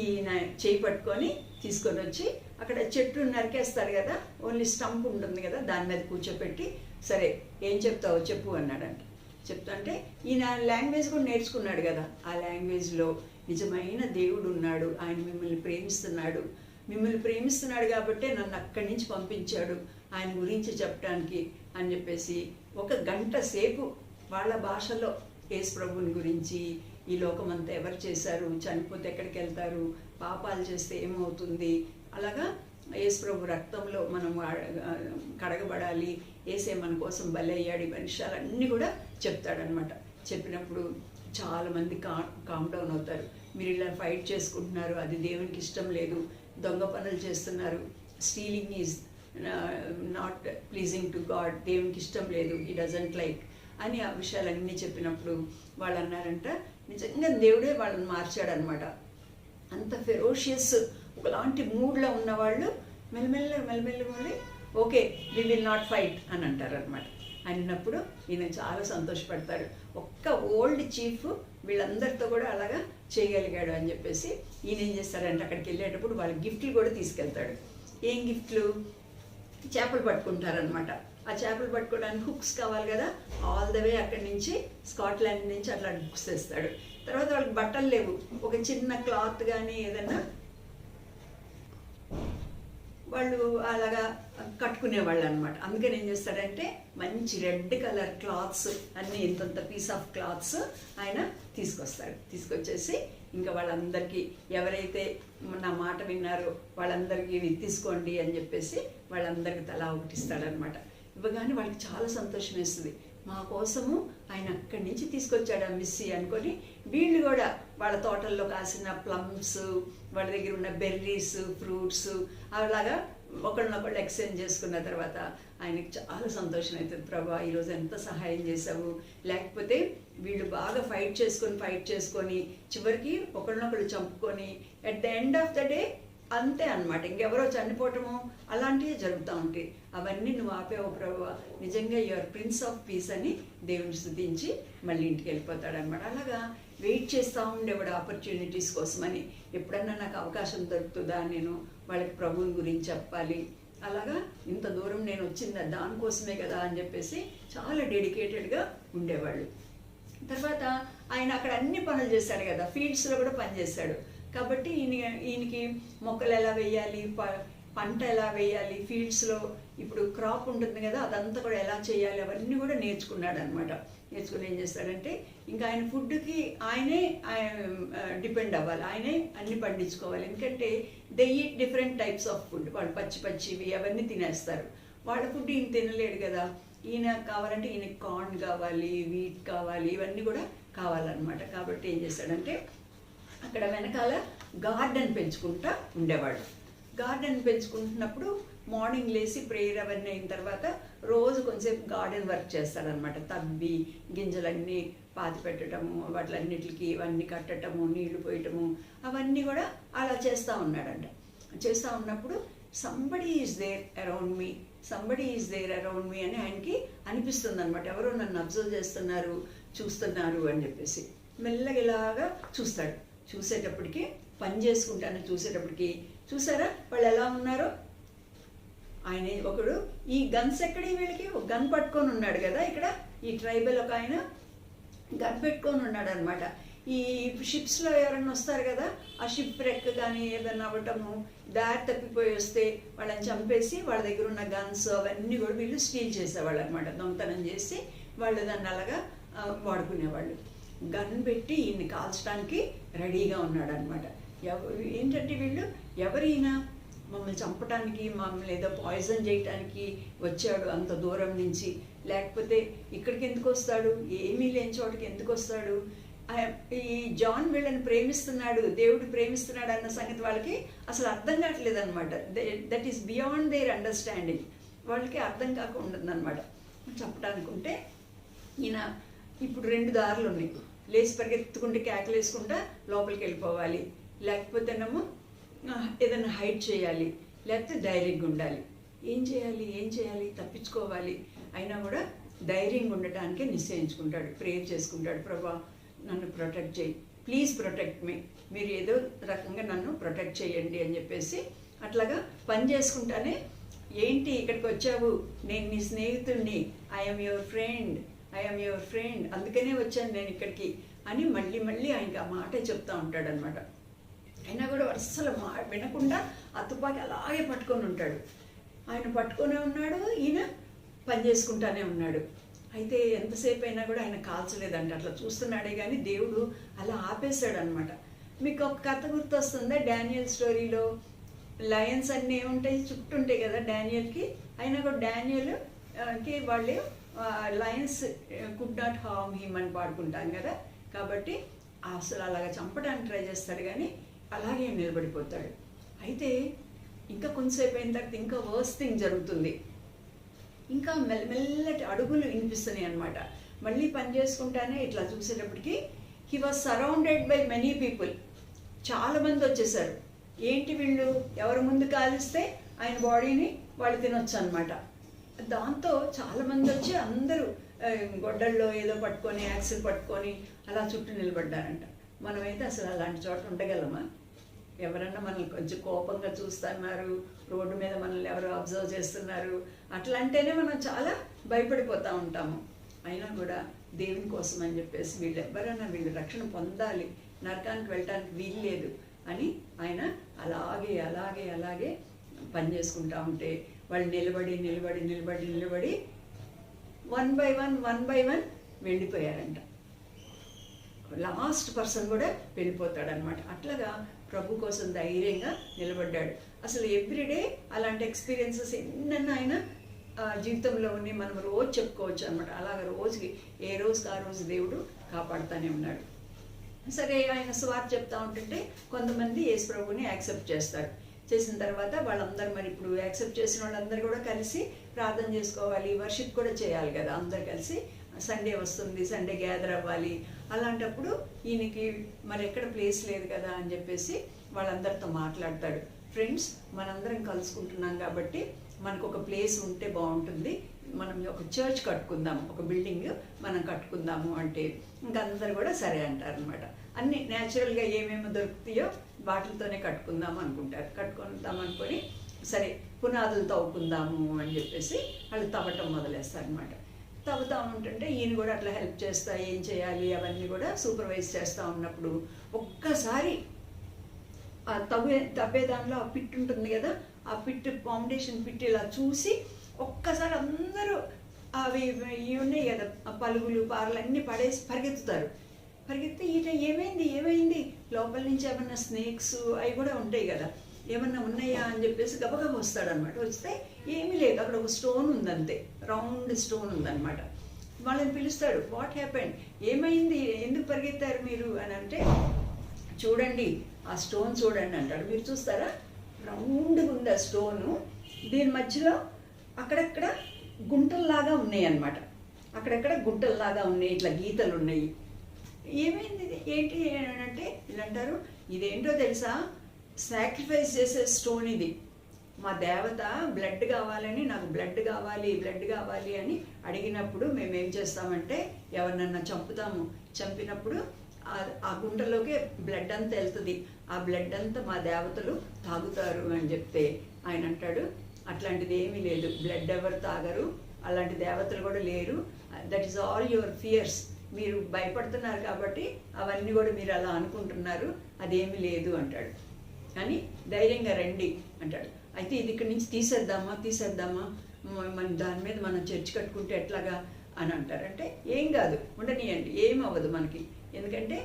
ఈయన చేయి పట్టుకొని తీసుకొని వచ్చి అక్కడ చెట్టు నరికేస్తారు కదా, ఓన్లీ స్టంప్ ఉంటుంది కదా, దాని మీద కూర్చోపెట్టి సరే ఏం చెప్తావో చెప్పు అన్నాడంట. చెప్తుంటే ఈయన లాంగ్వేజ్ కూడా నేర్చుకున్నాడు కదా, ఆ లాంగ్వేజ్లో నిజమైన దేవుడు ఉన్నాడు, ఆయన మిమ్మల్ని ప్రేమిస్తున్నాడు కాబట్టే నన్ను అక్కడి నుంచి పంపించాడు ఆయన గురించి చెప్పడానికి అని చెప్పేసి 1 గంట సేపు వాళ్ళ భాషలో యేసు ప్రభువుని గురించి, ఈ లోకమంతా ఎవరు చేశారు, చనిపోతే ఎక్కడికి వెళ్తారు, పాపాలు చేస్తే ఏమవుతుంది, అలాగా యేసు ప్రభు రక్తంలో మనం కడగబడాలి, యేసే మన కోసం బలయ్యాడు, ఈ విషయాలన్నీ కూడా చెప్తాడనమాట. చెప్పినప్పుడు చాలామంది కామ్ డౌన్ అవుతారు. మీరు ఇలా ఫైట్ చేసుకుంటున్నారు, అది దేవునికి ఇష్టం లేదు, దొంగ పనులు చేస్తున్నారు, stealing is not pleasing to God, దేవునికి ఇష్టం లేదు, హీ డజంట్ లైక్ అని ఆ విషయాలన్నీ చెప్పినప్పుడు వాళ్ళు అన్నారంట, నిజంగా దేవుడే వాళ్ళని మార్చాడనమాట. అంత ఫెరోషియస్ ఒకలాంటి మూడ్లో ఉన్నవాళ్ళు మెల్లమెల్ల okay we will not fight అని అంటారు అనమాట. అన్నప్పుడు ఈయన చాలా సంతోషపడతాడు. ఒక్క ఓల్డ్ చీఫ్ వీళ్ళందరితో కూడా అలాగా చేయగలిగాడు అని చెప్పేసి ఈయన ఏం చేస్తారంటే అక్కడికి వెళ్ళేటప్పుడు వాళ్ళ గిఫ్ట్లు కూడా తీసుకెళ్తాడు. ఏం గిఫ్ట్లు? చేపలు పట్టుకుంటారనమాట. ఆ చేపలు పట్టుకోవడానికి హుక్స్ కావాలి కదా, ఆల్ ద వే అక్కడి నుంచి స్కాట్లాండ్ నుంచి అట్లా హుక్స్ తెస్తాడు. తర్వాత వాళ్ళకి బట్టలు లేవు, ఒక చిన్న క్లాత్ కానీ ఏదైనా వాళ్ళు అలాగా కట్టుకునేవాళ్ళు అనమాట. అందుకని ఏం చేస్తాడంటే మంచి రెడ్ కలర్ క్లాత్స్ అన్నీ ఇంతంత పీస్ ఆఫ్ క్లాత్స్ ఆయన తీసుకొచ్చేసి ఇంకా వాళ్ళందరికీ ఎవరైతే నా మాట విన్నారో వాళ్ళందరికీ ఇవి తీసుకోండి అని చెప్పేసి వాళ్ళందరికీ తలా ఒకటి ఇస్తాడనమాట. ఇవ్వగానే వాళ్ళకి చాలా సంతోషం వేస్తుంది. మా కోసము ఆయన అక్కడి నుంచి తీసుకొచ్చాడు ఆ మిస్సీ అనుకొని వీళ్ళు కూడా వాళ్ళ తోటల్లో కాసిన ప్లమ్స్, వాళ్ళ దగ్గర ఉన్న బెర్రీస్, ఫ్రూట్స్ అలాగా ఒకళ్ళనొకళ్ళు ఎక్స్చేంజ్ చేసుకున్న తర్వాత ఆయనకి చాలా సంతోషం అవుతుంది. ప్రభా ఈరోజు ఎంత సహాయం చేసావు, లేకపోతే వీళ్ళు బాగా ఫైట్ చేసుకొని చివరికి ఒకళ్ళనొకళ్ళు చంపుకొని at the end of the day అంతే అన్నమాట. ఇంకెవరో చనిపోవటము అలాంటివి జరుగుతూ ఉంటాయి. అవన్నీ నువ్వు ఆపేవు ప్రభువా, నిజంగా యువర్ ప్రిన్స్ ఆఫ్ పీస్ అని దేవుని స్తుతించి మళ్ళీ ఇంటికి వెళ్ళిపోతాడనమాట. అలాగా వెయిట్ చేస్తూ ఉండేవాడు ఆపర్చునిటీస్ కోసమని. ఎప్పుడన్నా నాకు అవకాశం దొరుకుతుందా, నేను వాళ్ళకి ప్రభువుని గురించి చెప్పాలి, అలాగా ఇంత దూరం నేను వచ్చింది దానికోసమే కదా అని చెప్పేసి చాలా డెడికేటెడ్గా ఉండేవాళ్ళు. తర్వాత ఆయన అక్కడ అన్ని పనులు చేశాడు కదా, ఫీల్డ్స్లో కూడా పనిచేశాడు కాబట్టి ఈయనకి మొక్కలు ఎలా వేయాలి, పంట ఎలా వేయాలి, ఫీల్డ్స్లో ఇప్పుడు క్రాప్ ఉంటుంది కదా అదంతా కూడా ఎలా చేయాలి అవన్నీ కూడా నేర్చుకున్నాడు అనమాట. నేర్చుకుని ఏం చేస్తాడంటే ఇంకా ఆయన ఫుడ్కి ఆయనే డిపెండ్ అవ్వాలి, ఆయనే అన్ని పండించుకోవాలి. ఎందుకంటే they eat different types of food. వాళ్ళు పచ్చివి అవన్నీ తినేస్తారు. వాళ్ళ ఫుడ్ ఈయన తినలేడు కదా, ఈయన కావాలంటే ఈయనకి కార్న్ కావాలి, వీట్ కావాలి, ఇవన్నీ కూడా కావాలన్నమాట. కాబట్టి ఏం చేస్తాడంటే అక్కడ వెనకాల గార్డెన్ పెంచుకుంటా ఉండేవాడు. గార్డెన్ పెంచుకుంటున్నప్పుడు మార్నింగ్ లేచి ప్రేయర్ అవన్నీ అయిన తర్వాత రోజు కొంచెంసేపు గార్డెన్ వర్క్ చేస్తాడనమాట. తవ్వి గింజలన్నీ పాతి పెట్టడము, వాటిలన్నిటికి ఇవన్నీ కట్టడము, నీళ్లు పోయటము అవన్నీ కూడా అలా చేస్తూ ఉన్నాడంట. చేస్తూ ఉన్నప్పుడు somebody is there around me, somebody is there around me అని ఆయనకి అనిపిస్తుంది అనమాట. ఎవరో నన్ను అబ్జర్వ్ చేస్తున్నారు, చూస్తున్నారు అని చెప్పేసి మెల్లగా ఇలాగా చూస్తాడు. చూసేటప్పటికి పని చేసుకుంటాను చూసేటప్పటికి చూసారా వాళ్ళు ఎలా ఉన్నారో. ఆయన ఒకడు ఈ గన్స్ ఎక్కడి వీళ్ళకి ఒక గన్ పట్టుకొని ఉన్నాడు కదా, ఇక్కడ ఈ ట్రైబల్ ఒక ఆయన గన్ పెట్టుకొని ఉన్నాడు అనమాట. ఈ షిప్స్లో ఎవరన్నా వస్తారు కదా, ఆ షిప్ రెక్ కానీ ఏదన్నా అవ్వటము, దారి తప్పిపోయి వస్తే వాళ్ళని చంపేసి వాళ్ళ దగ్గర ఉన్న గన్స్ అవన్నీ కూడా వీళ్ళు స్టీల్ చేసేవాళ్ళు అనమాట. దొంగతనం చేసి వాళ్ళు దాన్ని అలాగా వాడుకునేవాళ్ళు. గన్ పెట్టి ఈయన్ని కాల్చడానికి రెడీగా ఉన్నాడు అనమాట. ఏంటంటే వీళ్ళు ఎవరైనా మమ్మల్ని చంపడానికి, మమ్మల్ని ఏదో పాయిజన్ చేయటానికి వచ్చాడు అంత దూరం నుంచి, లేకపోతే ఇక్కడికి ఎందుకు వస్తాడు, ఏమీ లేని చోటుకి ఎందుకు వస్తాడు, ఈ జాన్ వీళ్ళని ప్రేమిస్తున్నాడు, దేవుడు ప్రేమిస్తున్నాడు అన్న సంగతి వాళ్ళకి అసలు అర్థం కావట్లేదు అనమాట. That is beyond their understanding. వాళ్ళకి అర్థం కాక ఉండదన్నమాట. చంపడానికి ఉంటే ఈయన ఇప్పుడు 2 దారులు ఉన్నాయి. లేచి పరిగెత్తుకుంటే కేకలు వేసుకుంటా లోపలికి వెళ్ళిపోవాలి, లేకపోతేనేమో ఏదైనా హైడ్ చేయాలి, లేకపోతే ధైర్యంగా ఉండాలి. ఏం చేయాలి తప్పించుకోవాలి. అయినా కూడా ధైర్యంగా ఉండటానికే నిశ్చయించుకుంటాడు, ప్రేయర్ చేసుకుంటాడు. ప్రభా నన్ను ప్రొటెక్ట్ చేయి, ప్లీజ్ ప్రొటెక్ట్ మీ, మీరు ఏదో రకంగా నన్ను ప్రొటెక్ట్ చేయండి అని చెప్పేసి అట్లాగా పని చేసుకుంటానే, ఏంటి ఇక్కడికి వచ్చావు, నేను నీ స్నేహితుడిని, ఐఎమ్ యువర్ ఫ్రెండ్, అందుకనే వచ్చాను నేను ఇక్కడికి అని మళ్ళీ ఆయనకి ఆ మాట చెప్తా ఉంటాడనమాట. అయినా కూడా అస్సలు వినకుండా ఆ తుపాకి అలాగే పట్టుకొని ఉంటాడు. ఆయన పట్టుకొనే ఉన్నాడు, ఈయన పని చేసుకుంటానే ఉన్నాడు. అయితే ఎంతసేపు అయినా కూడా ఆయన కాల్చలేదంట, అట్లా చూస్తున్నాడే కానీ దేవుడు అలా ఆపేశాడు అనమాట. మీకు ఒక కథ గుర్తొస్తుందా, డానియల్ స్టోరీలో లయన్స్ అన్నీ ఏముంటాయి, చుట్టూ ఉంటాయి కదా డానియల్కి. అయినా కూడా డానియల్కి వాళ్ళు Lions could not harm him అని పాడుకుంటాం కదా. కాబట్టి అసలు అలాగా చంపడానికి ట్రై చేస్తాడు కానీ అలాగే నిలబడిపోతాడు. అయితే ఇంకా కొంతసేపు అయిన తర్వాత ఇంకా వర్స్ట్ థింగ్ జరుగుతుంది. ఇంకా మెల్లటి అడుగులు వినిపిస్తున్నాయి అనమాట. మళ్ళీ పని చేసుకుంటానే ఇట్లా చూసేటప్పటికి he was surrounded by many people. చాలామంది వచ్చేసారు. ఏంటి వీళ్ళు ఎవరి ముందు కాలిస్తే ఆయన బాడీని వాళ్ళు తినొచ్చు అనమాట. దాంతో చాలామంది వచ్చి అందరూ గొడ్డల్లో ఏదో పట్టుకొని యాక్సిల్ పట్టుకొని అలా చుట్టూ నిలబడ్డారంట. మనమైతే అసలు అలాంటి చోట ఉండగలమా? ఎవరన్నా మనల్ని కొంచెం కోపంగా చూస్తున్నారు, రోడ్డు మీద మనల్ని ఎవరు అబ్జర్వ్ చేస్తున్నారు, అట్లా అంటేనే మనం చాలా భయపడిపోతూ ఉంటాము. అయినా కూడా దేవుని కోసం అని చెప్పేసి వీళ్ళు రక్షణ పొందాలి, నరకానికి వెళ్ళటానికి వీలు లేదు అని ఆయన అలాగే పని చేసుకుంటా ఉంటే వాళ్ళు నిలబడి వన్ బై వన్ వెళ్ళిపోయారంట. లాస్ట్ పర్సన్ కూడా వెళ్ళిపోతాడనమాట. అట్లాగా ప్రభు కోసం ధైర్యంగా నిలబడ్డాడు. అసలు ఎవ్రీడే అలాంటి ఎక్స్పీరియన్సెస్ ఎన్నన్నా ఆయన జీవితంలో ఉన్నాయి, మనం రోజు చెప్పుకోవచ్చు అనమాట. అలాగ రోజుకి ఏ రోజుకి ఆ రోజు దేవుడు కాపాడుతూనే ఉన్నాడు. సరే ఆయన సువార్త చెప్తా ఉంటుంటే కొంతమంది యేసు ప్రభుని యాక్సెప్ట్ చేస్తారు. చేసిన తర్వాత వాళ్ళందరూ మరి ఇప్పుడు యాక్సెప్ట్ చేసిన వాళ్ళందరూ కూడా కలిసి ప్రార్థన చేసుకోవాలి, వర్షిప్ కూడా చేయాలి కదా. అందరు కలిసి సండే వస్తుంది, సండే గ్యాదర్ అవ్వాలి. అలాంటప్పుడు ఈయనకి మరి ఎక్కడ ప్లేస్ లేదు కదా అని చెప్పేసి వాళ్ళందరితో మాట్లాడతాడు. ఫ్రెండ్స్, మనందరం కలుసుకుంటున్నాం కాబట్టి మనకు ఒక ప్లేస్ ఉంటే బాగుంటుంది, మనం ఒక చర్చ్ కట్టుకుందాము, ఒక బిల్డింగ్ మనం కట్టుకుందాము అంటే ఇంకా అందరు కూడా సరే అంటారు అనమాట. అన్ని న్యాచురల్గా ఏమేమి దొరుకుతాయో వాటితోనే కట్టుకుందాము అనుకుంటారు. కట్టుకుందాం అనుకొని సరే పునాదులు తవ్వుకుందాము అని చెప్పేసి వాళ్ళు తవ్వటం మొదలేస్తారు అనమాట. తవ్వుతా ఉంటుంటే ఈయన కూడా అట్లా హెల్ప్ చేస్తా, ఏం చేయాలి అవన్నీ కూడా సూపర్వైజ్ చేస్తూ ఉన్నప్పుడు ఒక్కసారి ఆ తవ్వే దానిలో ఆ పిట్ ఉంటుంది కదా, ఆ పిట్ ఫౌండేషన్ పిట్ ఇలా చూసి ఒక్కసారి అందరూ అవి ఇవి ఉన్నాయి కదా పలుగులు పారలు అన్నీ పడేసి పరిగెత్తుతారు. పరిగెత్తి ఈట ఏమైంది లోపల నుంచి ఏమన్నా స్నేక్స్ అవి కూడా ఉంటాయి కదా, ఏమన్నా ఉన్నాయా అని చెప్పేసి గబగబ వస్తాడనమాట. వస్తే ఏమీ లేదు, అక్కడ ఒక స్టోన్ ఉందంతే, రౌండ్ స్టోన్ ఉందన్నమాట. వాళ్ళని పిలుస్తాడు, వాట్ హ్యాపెండ్, ఏమైంది, ఎందుకు పరిగెత్తారు మీరు అని అంటే, చూడండి ఆ స్టోన్ చూడండి అంటాడు. మీరు చూస్తారా, రౌండ్గా ఉంది ఆ స్టోను, దీని మధ్యలో అక్కడక్కడ గుంటల్లాగా ఉన్నాయి అన్నమాట. అక్కడక్కడ గుంటల్లాగా ఉన్నాయి, ఇట్లా గీతలు ఉన్నాయి. ఏమైంది ఇది ఏంటి అంటే ఇలా అంటారు, ఇదేంటో తెలుసా, సాక్రిఫైస్ చేసే స్టోన్ ఇది. మా దేవత బ్లడ్ కావాలని, నాకు బ్లడ్ కావాలి అని అడిగినప్పుడు మేము ఏం చేస్తామంటే ఎవరినన్నా చంపుతాము, చంపినప్పుడు ఆ గుంటలోకి బ్లడ్ అంతా వెళ్తుంది, ఆ బ్లడ్ అంతా మా దేవతలు తాగుతారు అని చెప్తే ఆయన అంటాడు, అట్లాంటిది ఏమీ లేదు, బ్లడ్ ఎవరు తాగరు, అలాంటి దేవతలు కూడా లేరు, that is all your fears, మీరు భయపడుతున్నారు కాబట్టి అవన్నీ కూడా మీరు అలా అనుకుంటున్నారు, అదేమీ లేదు అంటాడు. కానీ ధైర్యంగా రండి అంటాడు. అయితే ఇది ఇక్కడి నుంచి తీసేద్దామా మన దాని మీద మనం చర్చ్ కట్టుకుంటే ఎట్లాగా అని అంటారు. అంటే ఏం కాదు, ఉండనియండి, ఏం అవ్వదు మనకి, ఎందుకంటే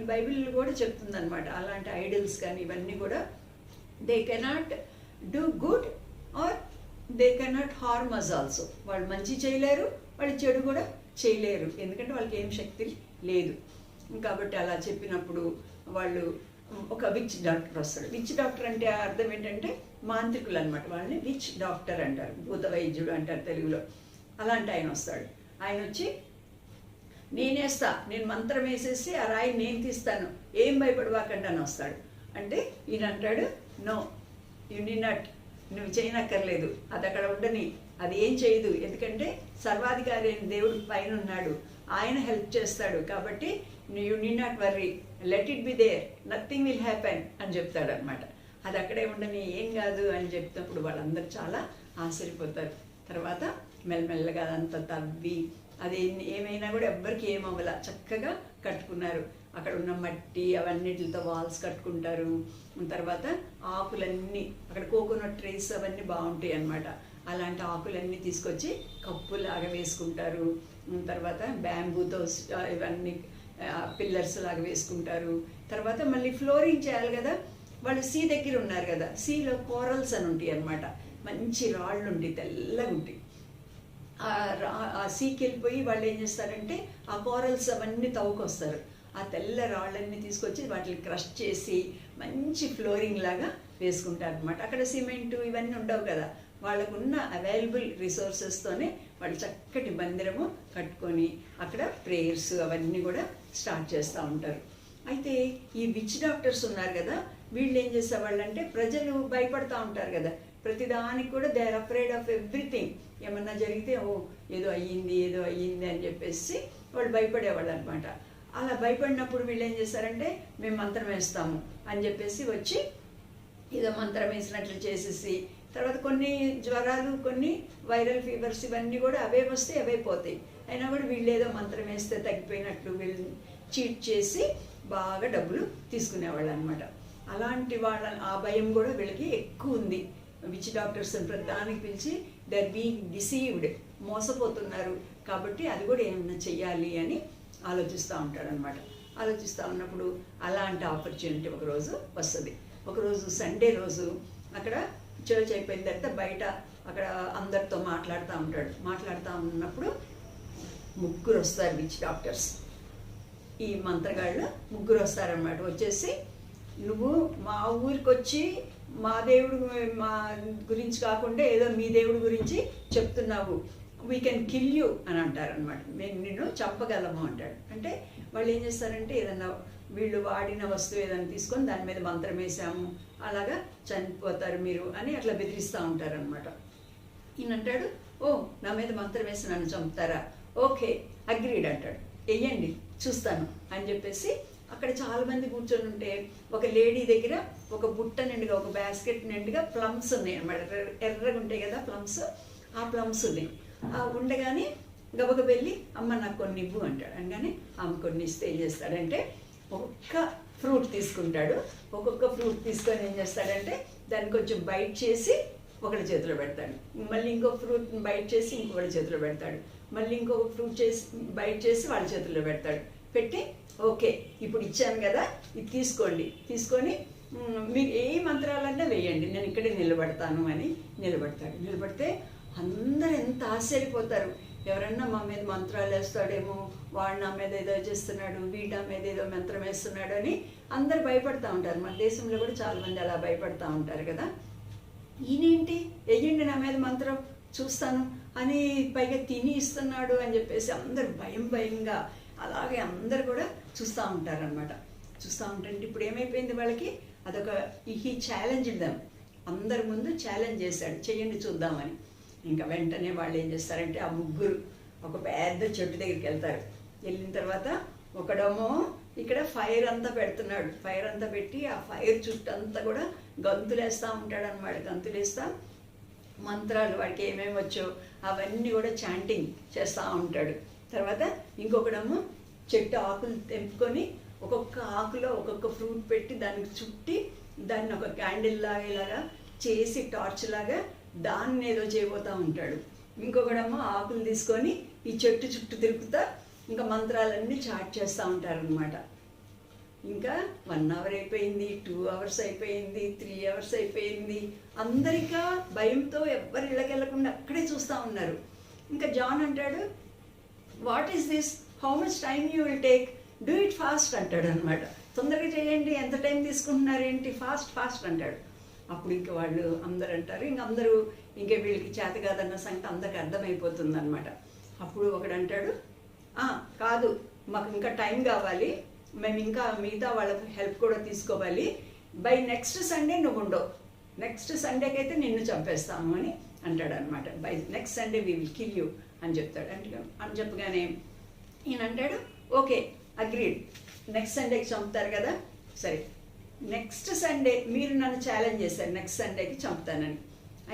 బైబిల్ కూడా చెప్తుందనమాట, అలాంటి ఐడల్స్ కానీ ఇవన్నీ కూడా they cannot do good or they cannot harm us also. వాళ్ళు మంచి చేయలేరు, వాళ్ళు చెడు కూడా చేయలేరు, ఎందుకంటే వాళ్ళకి ఏం శక్తి లేదు. కాబట్టి అలా చెప్పినప్పుడు వాళ్ళు ఒక విచ్ డాక్టర్ వస్తాడు. విచ్ డాక్టర్ అంటే అర్థం ఏంటంటే మాంత్రికులు అనమాట, వాళ్ళని విచ్ డాక్టర్ అంటారు, భూత వైద్యుడు అంటారు తెలుగులో. అలాంటి ఆయన వస్తాడు. ఆయన వచ్చి నేను మంత్రం వేసేసి ఆ రాయి నేను తీస్తాను, ఏం భయపడవాకండి అని వస్తాడు. అంటే ఈయన అంటాడు, నో యు నీ నాట్, నువ్వు చేయనక్కర్లేదు, అది అక్కడ ఉండని, అది ఏం చేయదు, ఎందుకంటే సర్వాధికారి అయిన దేవుడు పైన ఉన్నాడు, ఆయన హెల్ప్ చేస్తాడు, కాబట్టి you need not worry, let it be there, nothing will happen అని చెప్తాడు అనమాట. అది అక్కడే ఉండని, ఏం కాదు అని చెప్తున్నప్పుడు వాళ్ళందరూ చాలా ఆశ్చర్యపోతారు. తర్వాత మెల్లమెల్లగా అదంతా తవ్వి అది ఏమైనా కూడా ఎవ్వరికి ఏమవ్వాల, చక్కగా కట్టుకున్నారు. అక్కడ ఉన్న మట్టి అవన్నిటితో వాల్స్ కట్టుకుంటారు. తర్వాత ఆకులన్నీ, అక్కడ కోకోనట్ ట్రీస్ అవన్నీ బాగుంటాయి అన్నమాట, అలాంటి ఆకులన్నీ తీసుకొచ్చి కప్పులాగా వేసుకుంటారు. తర్వాత బ్యాంబూతో ఇవన్నీ పిల్లర్స్ లాగా వేసుకుంటారు. తర్వాత మళ్ళీ ఫ్లోరింగ్ చేయాలి కదా, వాళ్ళు సీ దగ్గర ఉన్నారు కదా, సీలో కోరల్స్ అని ఉంటాయి అన్నమాట, మంచి రాళ్ళు ఉంటాయి, తెల్లగా ఉంటాయి. ఆ సీకి వెళ్ళిపోయి వాళ్ళు ఏం చేస్తారంటే ఆ కోరల్స్ అవన్నీ తవ్వుకొస్తారు. ఆ తెల్ల రాళ్ళన్నీ తీసుకొచ్చి వాటిని క్రష్ చేసి మంచి ఫ్లోరింగ్ లాగా వేసుకుంటారు అనమాట. అక్కడ సిమెంటు ఇవన్నీ ఉండవు కదా, వాళ్ళకున్న అవైలబుల్ రిసోర్సెస్తోనే వాళ్ళు చక్కటి మందిరము కట్టుకొని అక్కడ ప్రేయర్స్ అవన్నీ కూడా స్టార్ట్ చేస్తూ ఉంటారు. అయితే ఈ విచ్ డాక్టర్స్ ఉన్నారు కదా, వీళ్ళు ఏం చేసేవాళ్ళంటే ప్రజలు భయపడుతూ ఉంటారు కదా, ప్రతిదానికి కూడా they are afraid of everything. ఏమన్నా జరిగితే ఏదో అయ్యింది అని చెప్పేసి వాళ్ళు భయపడేవాళ్ళు అనమాట. అలా భయపడినప్పుడు వీళ్ళు ఏం చేస్తారంటే మేము మంత్రం వేస్తాము అని చెప్పేసి వచ్చి ఏదో మంత్రం వేసినట్లు చేసేసి, తర్వాత కొన్ని జ్వరాలు, కొన్ని వైరల్ ఫీవర్స్ ఇవన్నీ కూడా అవే వస్తే అవే పోతాయి. అయినా కూడా వీళ్ళు ఏదో మంత్రం వేస్తే తగ్గిపోయినట్లు వీళ్ళు చీట్ చేసి బాగా డబ్బులు తీసుకునేవాళ్ళు అనమాట. అలాంటి వాళ్ళ ఆ భయం కూడా వీళ్ళకి ఎక్కువ ఉంది. విచ్ డాక్టర్స్ ప్రతిదానికి పిలిచి దే ఆర్ బీయింగ్ డిసీవ్డ్, మోసపోతున్నారు, కాబట్టి అది కూడా ఏమన్నా చెయ్యాలి అని ఆలోచిస్తూ ఉంటాడనమాట. ఆలోచిస్తూ ఉన్నప్పుడు అలాంటి ఆపర్చునిటీ ఒకరోజు వస్తుంది. ఒకరోజు సండే రోజు అక్కడ చర్చ్ అయిపోయిన తర్వాత బయట అక్కడ అందరితో మాట్లాడుతూ ఉన్నప్పుడు ముగ్గురు వస్తారు విచ్ డాక్టర్స్, ఈ మంత్రగాళ్ళు ముగ్గురు వస్తారనమాట. వచ్చేసి నువ్వు మా ఊరికి వచ్చి మా దేవుడు మా గురించి కాకుండా ఏదో మీ దేవుడి గురించి చెప్తున్నావు, వీ కెన్ కిల్ యూ అని అంటారనమాట, మేము నిన్ను చంపగలము అంటాడు. అంటే వాళ్ళు ఏం చేస్తారంటే ఏదన్నా వీళ్ళు వాడిన వస్తువు ఏదైనా తీసుకొని దాని మీద మంత్రం వేసాము, అలాగా చనిపోతారు మీరు అని అట్లా బెదిరిస్తూ ఉంటారనమాట. ఈయన అంటాడు, ఓ నా మీద మంత్రం వేసి నన్ను చంపుతారా, ఓకే అగ్రీడ్ అంటాడు, వెయ్యండి చూస్తాను అని చెప్పేసి అక్కడ చాలామంది కూర్చొని ఉంటే ఒక లేడీ దగ్గర ఒక బుట్ట నిండుగా, ఒక బాస్కెట్ నిండుగా ప్లమ్స్ ఉన్నాయి అన్నమాట. ఎర్రగా ఉంటాయి కదా ప్లమ్స్, ఆ ప్లమ్స్ ఉన్నాయి. ఆ ఉండగానే గబగబ వెళ్ళి అమ్మ నాకు కొన్ని ఇవ్వు అంటాడు. అనగానే ఆమె కొన్ని ఇస్తే ఏం చేస్తాడంటే ఒక్కొక్క ఫ్రూట్ తీసుకుంటాడు. ఒక్కొక్క ఫ్రూట్ తీసుకొని ఏం చేస్తాడంటే దాన్ని కొంచెం బైట్ చేసి ఒకటి చేతిలో పెడతాడు, మళ్ళీ ఇంకొక ఫ్రూట్ బైట్ చేసి ఇంకొకటి చేతిలో పెడతాడు, మళ్ళీ ఇంకొక ఫ్రూట్ చేసి బైట్ చేసి వాళ్ళ చేతుల్లో పెడతాడు. పెట్టి ఓకే ఇప్పుడు ఇచ్చాను కదా ఇది తీసుకోండి, తీసుకొని మీరు ఏ మంత్రాలన్నా వేయండి, నేను ఇక్కడే నిలబడతాను అని నిలబడతాడు. నిలబడితే అందరూ ఎంత ఆశ్చర్యపోతారు, ఎవరన్నా మా మీద మంత్రాలు వేస్తాడేమో, వాడు నా మీద ఏదో చేస్తున్నాడు, వీడు నా మీద ఏదో మంత్రం వేస్తున్నాడు అని అందరు భయపడతా ఉంటారు. మన దేశంలో కూడా చాలామంది అలా భయపడతా ఉంటారు కదా. ఈయనేంటి వెయ్యండి నా మీద మంత్రం చూస్తాను అని, పైగా తిని ఇస్తున్నాడు అని చెప్పేసి అందరు భయంగా అలాగే అందరు కూడా చూస్తూ ఉంటారనమాట. చూస్తూ ఉంటారంటే ఇప్పుడు ఏమైపోయింది వాళ్ళకి, అదొక హీ ఛాలెంజ్ దెమ్, అందరి ముందు ఛాలెంజ్ చేశాడు, చెయ్యండి చూద్దామని. ఇంకా వెంటనే వాళ్ళు ఏం చేస్తారంటే ఆ ముగ్గురు ఒక పెద్ద చెట్టు దగ్గరికి వెళ్తారు. వెళ్ళిన తర్వాత ఒకడేమో ఇక్కడ ఫైర్ అంతా పెడుతున్నాడు, ఫైర్ అంతా పెట్టి ఆ ఫైర్ చుట్టూ అంతా కూడా గంతులేస్తూ ఉంటాడు అనమాట. గంతులేస్తా మంత్రాలు వాడికి ఏమేమి వచ్చో అవన్నీ కూడా చాంటింగ్ చేస్తూ ఉంటాడు. తర్వాత ఇంకొకడేమో చెట్టు ఆకులు తెంపుకొని ఒక్కొక్క ఆకులో ఒక్కొక్క ఫ్రూట్ పెట్టి దానికి చుట్టి దాన్ని ఒక క్యాండిల్ లాగా ఇలాగా చేసి టార్చ్ లాగా దాన్ని ఏదో చేయబోతూ ఉంటాడు. ఇంకొకడేమో ఆకులు తీసుకొని ఈ చెట్టు చుట్టూ తిరుగుతా ఇంకా మంత్రాలన్నీ చాట్ చేస్తూ ఉంటారనమాట. ఇంకా 1 hour అయిపోయింది, 2 hours అయిపోయింది, 3 hours అయిపోయింది. అందరికా భయంతో ఎవ్వరు ఇళ్ళకి వెళ్ళకుండా అక్కడే చూస్తూ ఉన్నారు. ఇంకా జాన్ అంటాడు, what is this, how much time you will take, do it fast అంటాడు అనమాట. తొందరగా చేయండి, ఎంత టైం తీసుకుంటున్నారు ఏంటి, ఫాస్ట్ అంటాడు. అప్పుడు ఇంక వాళ్ళు అందరు అంటారు, ఇంక అందరూ ఇంకా వీళ్ళకి చేత కాదన్న సంగతి అందరికి అర్థమైపోతుంది అనమాట. అప్పుడు ఒకడు అంటాడు, కాదు మాకు ఇంకా టైం కావాలి, మేము ఇంకా మిగతా వాళ్ళ హెల్ప్ కూడా తీసుకోవాలి, బై నెక్స్ట్ సండే నువ్వు ఉండవు, నెక్స్ట్ సండేకి అయితే నిన్ను చంపేస్తాము అని అంటాడు అనమాట. By next Sunday we will kill you అని చెప్తాడు. అని చెప్పగానే ఈయన అంటాడు, ఓకే అగ్రీడ్, నెక్స్ట్ సండేకి చంపుతారు కదా, సరే నెక్స్ట్ సండే మీరు నన్ను ఛాలెంజ్ చేశారు నెక్స్ట్ సండేకి చంపుతానని,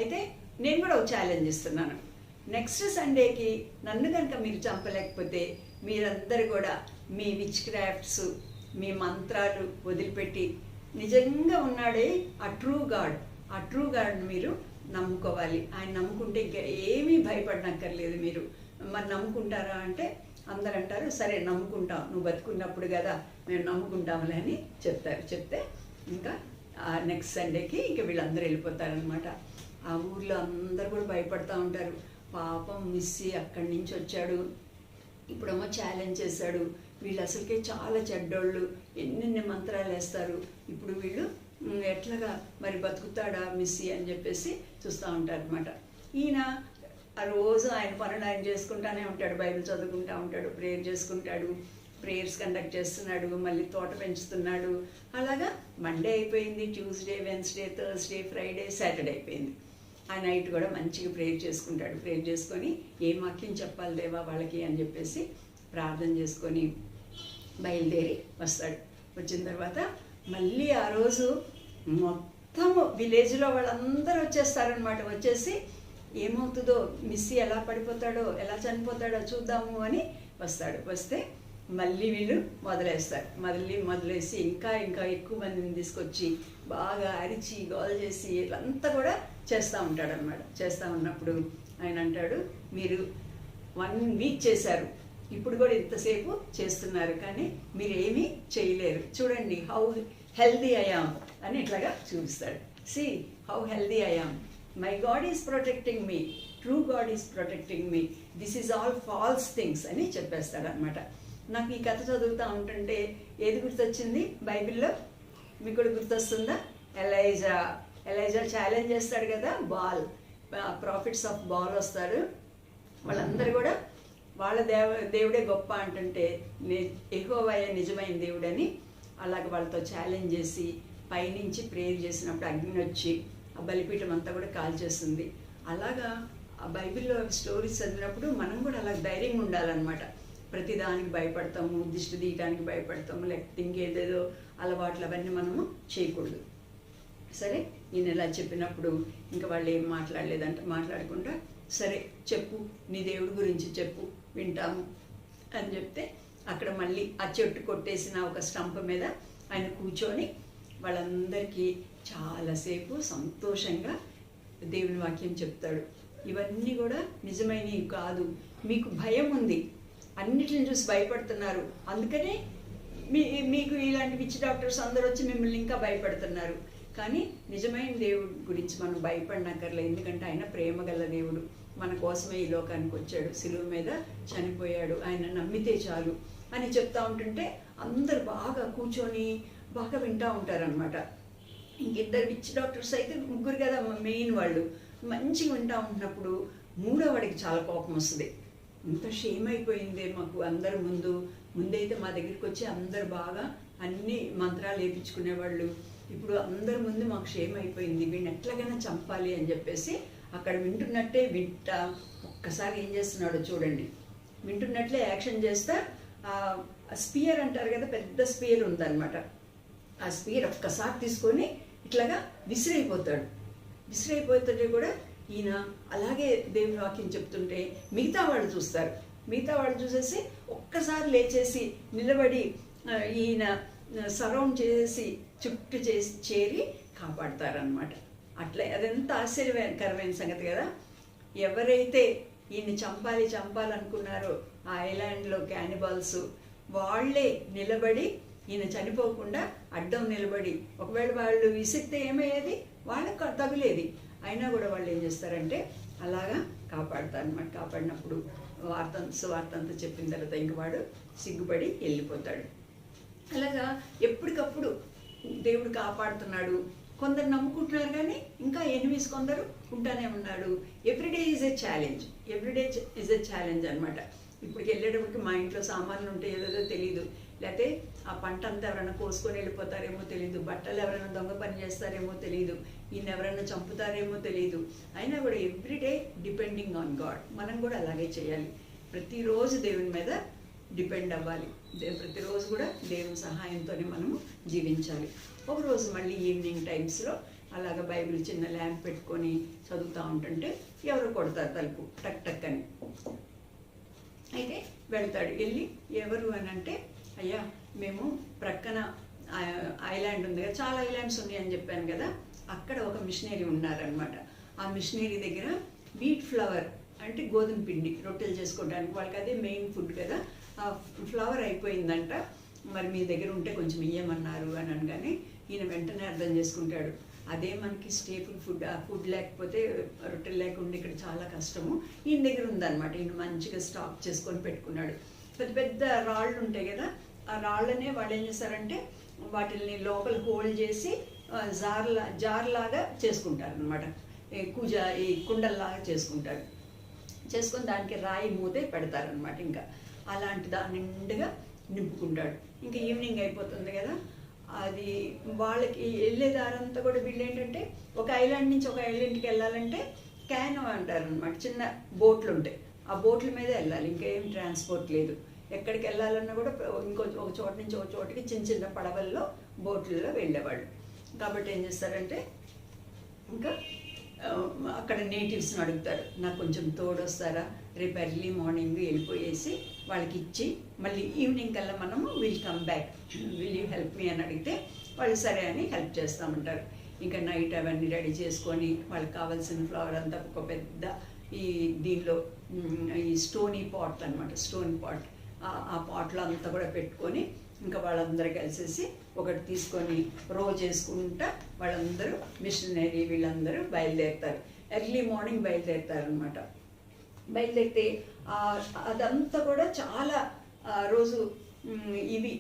అయితే నేను కూడా ఒక ఛాలెంజ్ ఇస్తున్నాను. నెక్స్ట్ సండేకి నన్ను కనుక మీరు చంపలేకపోతే మీరందరూ కూడా మీ విచ్ క్రాఫ్ట్స్, మీ మంత్రాలు వదిలిపెట్టి నిజంగా ఉన్నాడే ఆ ట్రూ గాడ్ని మీరు నమ్ముకోవాలి. ఆయన నమ్ముకుంటే ఇంకా ఏమీ భయపడనక్కర్లేదు మీరు. మరి నమ్ముకుంటారా అంటే అందరు అంటారు, సరే నమ్ముకుంటాం, నువ్వు బతుకున్నప్పుడు కదా మేము నమ్ముకుంటాములే అని చెప్తారు. చెప్తే ఇంకా నెక్స్ట్ సండేకి ఇంకా వీళ్ళందరూ వెళ్ళిపోతారనమాట. ఆ ఊర్లో అందరు కూడా భయపడతా ఉంటారు. పాపం మిస్సీ అక్కడి నుంచి వచ్చాడు, ఇప్పుడేమో ఛాలెంజ్ చేశాడు, వీళ్ళు అసలుకే చాలా చెడ్డోళ్ళు, ఎన్నెన్ని మంత్రాలు వేస్తారు, ఇప్పుడు వీళ్ళు ఎట్లాగా మరి బతుకుతాడా మిస్సీ అని చెప్పేసి చూస్తూ ఉంటారు అనమాట. ఈయన ఆ రోజు ఆయన పనులు ఆయన చేసుకుంటానే ఉంటాడు, బైబిల్ చదువుకుంటూ ఉంటాడు, ప్రేయర్ చేసుకుంటాడు, ప్రేయర్స్ కండక్ట్ చేస్తున్నాడు, మళ్ళీ తోట పెంచుతున్నాడు. అలాగా మండే అయిపోయింది, Tuesday, Wednesday, Thursday, Friday, Saturday అయిపోయింది. ఆ నైట్ కూడా మంచిగా ప్రేయర్ చేసుకుంటాడు. ప్రేయర్ చేసుకొని ఏం వాక్యం చెప్పాలి దేవా వాళ్ళకి అని చెప్పేసి ప్రార్థన చేసుకొని బయలుదేరి వస్తాడు. వచ్చిన తర్వాత మళ్ళీ ఆ రోజు మొత్తం విలేజ్లో వాళ్ళందరూ వచ్చేస్తారనమాట. వచ్చేసి ఏమవుతుందో, మిస్సీ ఎలా పడిపోతాడో, ఎలా చనిపోతాడో చూద్దాము అని వస్తాడు. వస్తే మళ్ళీ వీళ్ళు మొదలేసి ఇంకా ఎక్కువ మందిని తీసుకొచ్చి బాగా అరిచి గోల్ చేసి ఇట్లంతా కూడా చేస్తూ ఉంటాడు అనమాట. చేస్తూ ఉన్నప్పుడు ఆయన అంటాడు, మీరు 1 week చేశారు, ఇప్పుడు కూడా ఇంతసేపు చేస్తున్నారు, కానీ మీరు ఏమీ చేయలేరు, చూడండి హౌ హెల్దీ అయామ్ అని ఇట్లాగా చూపిస్తాడు. See how healthy I am, my God is protecting me, true God is protecting me, this is all false things అని చెప్పేస్తాడు అనమాట. నాకు ఈ కథ చదువుతూ ఉంటుంటే ఏది గుర్తొచ్చింది బైబిల్లో, మీకు కూడా గుర్తొస్తుందా? ఎలైజా ఛాలెంజ్ చేస్తాడు కదా, ప్రాఫిట్స్ ఆఫ్ బాల్ వస్తారు, వాళ్ళందరూ కూడా వాళ్ళ దేవుడే గొప్ప అంటుంటే యెహోవాయే నిజమైన దేవుడని అలాగ వాళ్ళతో ఛాలెంజ్ చేసి పైనుంచి ప్రేయర్ చేసినప్పుడు అగ్ని వచ్చి ఆ బలిపీఠం అంతా కూడా కాల్చేస్తుంది. అలాగా ఆ బైబిల్లో స్టోరీస్ చదివినప్పుడు మనం కూడా అలా ధైర్యంగా ఉండాలన్నమాట. ప్రతిదానికి భయపడతాము, దిష్టి తీయడానికి భయపడతాము, లేకపోతే ఇంకేదేదో అలవాట్లు అవన్నీ మనము చేయకూడదు. సరే, నేను ఇలా చెప్పినప్పుడు ఇంకా వాళ్ళు ఏం మాట్లాడకుండా సరే చెప్పు, నీ దేవుడి గురించి చెప్పు, వింటాము అని చెప్తే అక్కడ మళ్ళీ ఆ చెట్టు కొట్టేసిన ఒక స్టంప్ మీద ఆయన కూర్చొని వాళ్ళందరికీ చాలాసేపు సంతోషంగా దేవుని వాక్యం చెప్తాడు. ఇవన్నీ కూడా నిజమైనవి కాదు, మీకు భయం ఉంది, అన్నిటిని చూసి భయపడుతున్నారు, అందుకనే మీకు ఇలాంటి పిచ్చి డాక్టర్స్ అందరూ వచ్చి మిమ్మల్ని ఇంకా భయపడుతున్నారు. కానీ నిజమైన దేవుడి గురించి మనం భయపడనక్కర్లేదు, ఎందుకంటే ఆయన ప్రేమ గల దేవుడు, మన కోసమే ఈ లోకానికి వచ్చాడు, సిలువ మీద చనిపోయాడు, ఆయన నమ్మితే చాలు అని చెప్తా ఉంటుంటే అందరు బాగా కూర్చొని బాగా వింటూ ఉంటారనమాట. ఇంకిద్దరు పిచ్చి డాక్టర్స్ అయితే ముగ్గురు కదా మెయిన్ వాళ్ళు, మంచిగా వింటూ ఉంటున్నప్పుడు మూడో వాడికి చాలా కోపం వస్తుంది. ఇంత షేమ్ అయిపోయిందే మాకు అందరి ముందైతే మా దగ్గరికి వచ్చి అందరు బాగా అన్ని మంత్రాలు వేయించుకునేవాళ్ళు, ఇప్పుడు అందరి ముందు మాకు షేమ్ అయిపోయింది, వీడిని ఎట్లాగైనా చంపాలి అని చెప్పేసి అక్కడ వింటున్నట్టే ఒక్కసారి ఏం చేస్తున్నాడో చూడండి. వింటున్నట్లే యాక్షన్ చేస్తా స్పియర్ అంటారు కదా, పెద్ద స్పియర్ ఉందన్నమాట. ఆ స్పియర్ ఒక్కసారి తీసుకొని ఇట్లాగా విసిరైపోతుంటే కూడా ఈయన అలాగే దేవుని వాక్యం చెప్తుంటే మిగతా వాళ్ళు చూసేసి ఒక్కసారి లేచేసి నిలబడి ఈయన సరౌండ్ చేసి చుట్టూ చేరి కాపాడతారనమాట. అట్లా అదంత ఆశ్చర్యకరమైన సంగతి కదా. ఎవరైతే ఈయన్ని చంపాలనుకున్నారో ఆ ఐలాండ్లో క్యానిబాల్స్, వాళ్ళే నిలబడి ఈయన చనిపోకుండా అడ్డం నిలబడి, ఒకవేళ వాళ్ళు విసిరితే ఏమయ్యేది, వాళ్ళకు తగులేది, అయినా కూడా వాళ్ళు ఏం చేస్తారంటే అలాగా కాపాడతారు అనమాట. కాపాడినప్పుడు సువార్త అంతా చెప్పిన తర్వాత ఇంక వాడు సిగ్గుపడి వెళ్ళిపోతాడు. అలాగా ఎప్పటికప్పుడు దేవుడు కాపాడుతున్నాడు. కొందరు నమ్ముకుంటున్నారు కానీ ఇంకా ఎనిమిస్ కొందరు ఉంటానే ఉన్నాడు. ఎవ్రీడే ఈజ్ ఎ ఛాలెంజ్ అనమాట. ఇప్పటికి వెళ్ళేటప్పటికి మా ఇంట్లో సామాన్లు ఉంటాయి ఏదో తెలియదు, లేకపోతే ఆ పంట అంతా ఎవరైనా కోసుకొని వెళ్ళిపోతారేమో తెలియదు, బట్టలు ఎవరైనా దొంగ పని చేస్తారేమో తెలియదు, ఈయన ఎవరైనా చంపుతారేమో తెలియదు. అయినా కూడా ఎవ్రీడే డిపెండింగ్ ఆన్ గాడ్. మనం కూడా అలాగే చేయాలి, ప్రతిరోజు దేవుని మీద డిపెండ్ అవ్వాలి, ప్రతిరోజు కూడా దేవుని సహాయంతోనే మనము జీవించాలి. ఒకరోజు మళ్ళీ ఈవినింగ్ టైమ్స్లో అలాగ బైబిల్ చిన్న ల్యాంప్ పెట్టుకొని చదువుతూ ఉంటుంటే ఎవరు కొడతారు తలుపు, టక్ టక్ అని. అయితే వెళ్తాడు, వెళ్ళి ఎవరు అని అంటే, అయ్యా మేము ప్రక్కన ఐలాండ్ ఉంది కదా, చాలా ఐలాండ్స్ ఉన్నాయి అని చెప్పాను కదా, అక్కడ ఒక మిషనరీ ఉన్నారనమాట. ఆ మిషనరీ దగ్గర వీట్ ఫ్లవర్ అంటే గోధుమ పిండి రొట్టెలు చేసుకోవడానికి, వాళ్ళకి అదే మెయిన్ ఫుడ్ కదా, ఆ ఫ్లవర్ అయిపోయిందంట, మరి మీ దగ్గర ఉంటే కొంచెం ఇయ్యమన్నారు అని అనగానే ఈయన వెంటనే అర్థం చేసుకుంటాడు, అదే మనకి స్టేపుల్ ఫుడ్, ఆ ఫుడ్ లేకపోతే రొట్టెలు లేకుండా ఇక్కడ చాలా కష్టము, ఈయన దగ్గర ఉందన్నమాట. ఈయన మంచిగా స్టాక్ చేసుకొని పెట్టుకున్నాడు. పెద్ద పెద్ద రాళ్ళు ఉంటాయి కదా, ఆ రాళ్ళనే వాళ్ళు ఏం చేస్తారంటే వాటిని లోపల హోల్డ్ చేసి జార్లాగా చేసుకుంటారు అనమాట. ఈ కుండల్లాగా చేసుకొని దానికి రాయి మూతే పెడతారనమాట. ఇంకా అలాంటి దాని నిండుగా నింపుకుంటాడు. ఇంకా ఈవినింగ్ అయిపోతుంది కదా, అది వాళ్ళకి వెళ్ళేదారంతా కూడా వీళ్ళు ఏంటంటే ఒక ఐలాండ్ నుంచి ఒక ఐలాండ్కి వెళ్ళాలంటే క్యానో అంటారు అనమాట, చిన్న బోట్లు ఉంటాయి, ఆ బోట్ల మీద వెళ్ళాలి, ఇంకేం ట్రాన్స్పోర్ట్ లేదు. ఎక్కడికి వెళ్ళాలన్నా కూడా ఒక చోట నుంచి ఒక చోటికి చిన్న చిన్న పడవల్లో బోట్లలో వెళ్ళేవాళ్ళు. కాబట్టి ఏం చేస్తారంటే ఇంకా అక్కడ నేటివ్స్ని అడుగుతారు, నాకు కొంచెం తోడొస్తారా, రేపు ఎర్లీ మార్నింగ్ వెళ్ళిపోయేసి వాళ్ళకి ఇచ్చి మళ్ళీ ఈవినింగ్ కల్లా మనము will come back, will you help me అని అడిగితే వాళ్ళు సరే అని హెల్ప్ చేస్తామంటారు. ఇంకా నైట్ అవన్నీ రెడీ చేసుకొని వాళ్ళకి కావాల్సిన ఫ్లవర్ అంతా ఒక పెద్ద దీనిలో ఈ స్టోనీ పాట్ అనమాట, స్టోన్ పాట్, ఆ పాట్లో అంతా కూడా పెట్టుకొని ఇంకా వాళ్ళందరూ కలిసేసి ఒకటి తీసుకొని రో చేసుకుంటా వాళ్ళందరూ మిషనరీ వీళ్ళందరూ బయలుదేరుతారు. ఎర్లీ మార్నింగ్ బయలుదేరుతారు అనమాట. బయలుదేరితే అదంతా కూడా చాలా రోజు ఇవి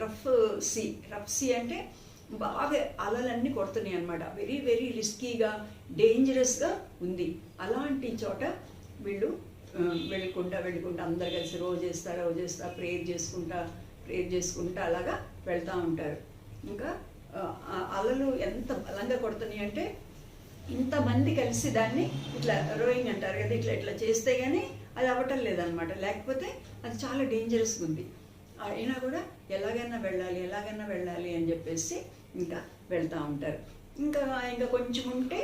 రఫ్ సీ అంటే బాగా అలలన్నీ కొడుతున్నాయి అనమాట. వెరీ వెరీ రిస్కీగా డేంజరస్గా ఉంది. అలాంటి చోట వీళ్ళు వెళ్ళుకుంటా అందరు కలిసి రోజు చేస్తా ప్రేయర్ చేసుకుంటా ప్రేర్ చేసుకుంటూ అలాగా వెళ్తూ ఉంటారు. ఇంకా అలలు ఎంత బలంగా కొడుతున్నాయి అంటే ఇంతమంది కలిసి దాన్ని ఇట్లా రోయింగ్ అంటారు కదా, ఇట్లా ఇట్లా చేస్తే కానీ అది అవ్వటం లేదనమాట. లేకపోతే అది చాలా డేంజరస్గా ఉంది. అయినా కూడా ఎలాగైనా వెళ్ళాలి అని చెప్పేసి ఇంకా వెళ్తూ ఉంటారు. ఇంకా కొంచెం ఉంటే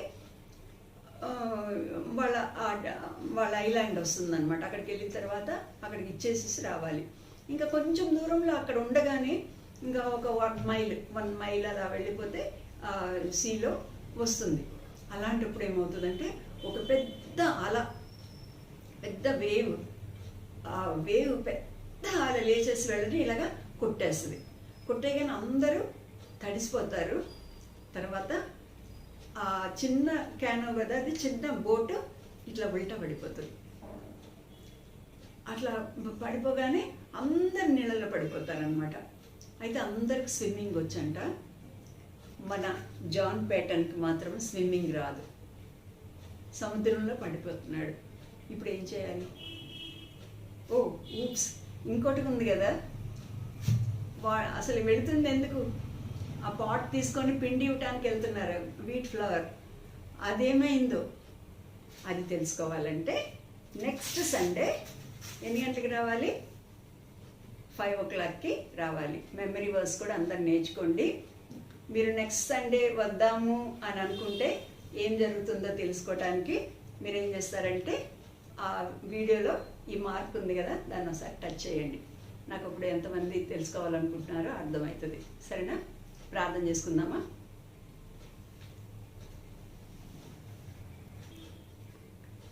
వాళ్ళ ఐలాండ్ వస్తుందన్నమాట. అక్కడికి వెళ్ళిన తర్వాత అక్కడికి ఇచ్చేసి రావాలి. ఇంకా కొంచెం దూరంలో అక్కడ ఉండగానే ఇంకా ఒక 1 మైల్ అలా వెళ్ళిపోతే సీలో వస్తుంది. అలాంటప్పుడు ఏమవుతుందంటే ఒక పెద్ద వేవ్, ఆ వేవ్ పెద్ద అల లేచేసి వెళ్ళని ఇలాగా కొట్టేస్తుంది. కొట్టేగానే అందరూ తడిసిపోతారు. తర్వాత ఆ చిన్న క్యానో కదా, అది చిన్న బోటు ఇట్లా ఉల్టా పడిపోతుంది. అట్లా పడిపోగానే అందరు నీళ్ళలో పడిపోతారనమాట. అయితే అందరికి స్విమ్మింగ్ వచ్చంట. మన జాన్ పేటన్కి మాత్రం స్విమ్మింగ్ రాదు. సముద్రంలో పడిపోతున్నాడు. ఇప్పుడు ఏం చేయాలి? ఊప్స్, ఇంకోటి ఉంది కదా, అసలు వెళుతుంది ఎందుకు? ఆ పాట్ తీసుకొని పిండి ఇవ్వటానికి వెళ్తున్నారు, వీట్ ఫ్లవర్. అదేమైందో అది తెలుసుకోవాలంటే నెక్స్ట్ సండే ఎన్ని గంటలకు రావాలి? 5 o'clockకి రావాలి. మెమరీ వర్స్ కూడా అందరు నేర్చుకోండి. మీరు నెక్స్ట్ సండే వద్దాము అని అనుకుంటే ఏం జరుగుతుందో తెలుసుకోవటానికి మీరేం చేస్తారంటే ఆ వీడియోలో ఈ మార్క్ ఉంది కదా, దాన్ని ఒకసారి టచ్ చేయండి. నాకు ఇప్పుడు ఎంతమంది తెలుసుకోవాలనుకుంటున్నారో అర్థమవుతుంది. సరేనా? ప్రార్థన చేసుకుందామా?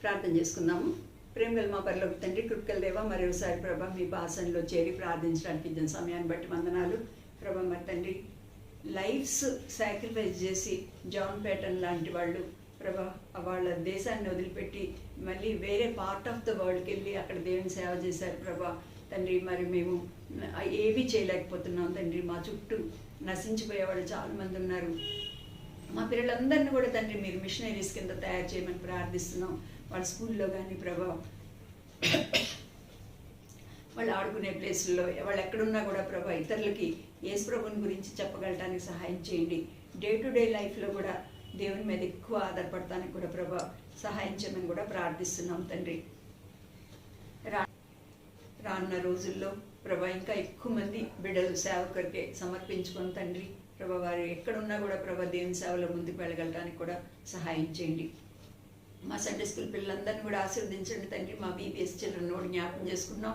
ప్రార్థన చేసుకుందాము. ప్రేమగల మా పరలోక తండ్రి, కృపగల దేవా, మరోసారి ప్రభా మీ పాసనలో చేరి ప్రార్థించడానికి ఇచ్చిన సమయాన్ని బట్టి వందనాలు ప్రభా. మరి తండ్రి, లైఫ్స్ సాక్రిఫైస్ చేసి జాన్ పేటన్ లాంటి వాళ్ళు ప్రభా వాళ్ళ దేశాన్ని వదిలిపెట్టి మళ్ళీ వేరే పార్ట్ ఆఫ్ ద వరల్డ్కి వెళ్ళి అక్కడ దేవుని సేవ చేశారు ప్రభా. తండ్రి, మరి మేము ఏవి చేయలేకపోతున్నాం తండ్రి. మా చుట్టూ నశించిపోయేవాళ్ళు చాలామంది ఉన్నారు. మా పిల్లలందరినీ కూడా తండ్రి మీరు మిషనరీస్ కింద తయారు చేయమని ప్రార్థిస్తున్నాం. వాళ్ళ స్కూల్లో కానీ ప్రభా, వాళ్ళు ఆడుకునే ప్లేసుల్లో వాళ్ళు ఎక్కడున్నా కూడా ప్రభా ఇతరులకి యేసు ప్రభుని గురించి చెప్పగలటానికి సహాయం చేయండి. డే టు డే లైఫ్లో కూడా దేవుని మీద ఎక్కువ ఆధారపడటానికి కూడా ప్రభా సహాయం చేయమని కూడా ప్రార్థిస్తున్నాం తండ్రి. రానున్న రోజుల్లో ప్రభా ఇంకా ఎక్కువ మంది బిడ్డలు సేవకుడికే సమర్పించుకొని తండ్రి ప్రభా వారు ఎక్కడున్నా కూడా ప్రభా దేవుని సేవలో ముందుకు వెళ్ళగలటానికి కూడా సహాయం చేయండి. మా సండే స్కూల్ పిల్లలందరినీ కూడా ఆశీర్వదించండి తండ్రి. మా బీబీఎస్ చిల్డ్రన్ కూడా జ్ఞాపకం చేసుకుంటున్నాం.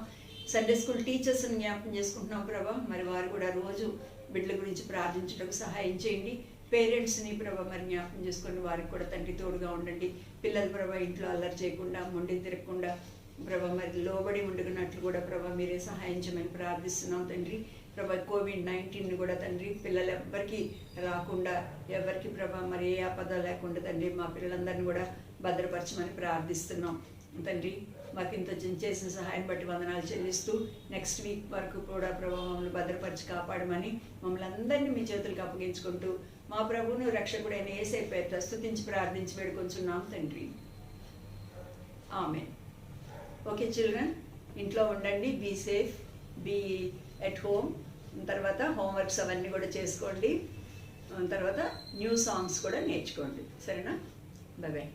సండే స్కూల్ టీచర్స్ని జ్ఞాపకం చేసుకుంటున్నాం ప్రభా. మరి వారు కూడా రోజు బిడ్డల గురించి ప్రార్థించడానికి సహాయం చేయండి. పేరెంట్స్ని ప్రభా మరి జ్ఞాపకం చేసుకొని వారికి కూడా తండ్రి తోడుగా ఉండండి. పిల్లలు ప్రభా ఇంట్లో అల్లరి చేయకుండా, మొండి తిరగకుండా ప్రభా మరి లోబడి ఉండుకున్నట్లు కూడా ప్రభా మీరే సహాయం చేయమని ప్రార్థిస్తున్నాం తండ్రి. ప్రభా COVID-19 కూడా తండ్రి పిల్లలు ఎవ్వరికి రాకుండా, ఎవరికి ప్రభా మరి ఏ ఆపద లేకుండా తండ్రి మా పిల్లలందరినీ కూడా భద్రపరచమని ప్రార్థిస్తున్నాం తండ్రి. మాకు ఇంత చేసిన సహాయం బట్టి వందనాలు చెల్లిస్తూ నెక్స్ట్ వీక్ వరకు కూడా ప్రభా మమ్మల్ని భద్రపరిచి కాపాడమని మమ్మల్ని అందరినీ మీ చేతులకు అప్పగించుకుంటూ మా ప్రభువును రక్షకుడైన యేసయ్య పేరిట స్తుతించి ప్రార్థించి వేడుకొంచున్నాం తండ్రి. ఆమేన్. ఓకే చిల్డ్రన్, ఇంట్లో ఉండండి, be safe, be at home. తర్వాత హోంవర్క్స్ అవన్నీ కూడా చేసుకోండి. తర్వాత న్యూ సాంగ్స్ కూడా నేర్చుకోండి. సరేనా? Bye bye.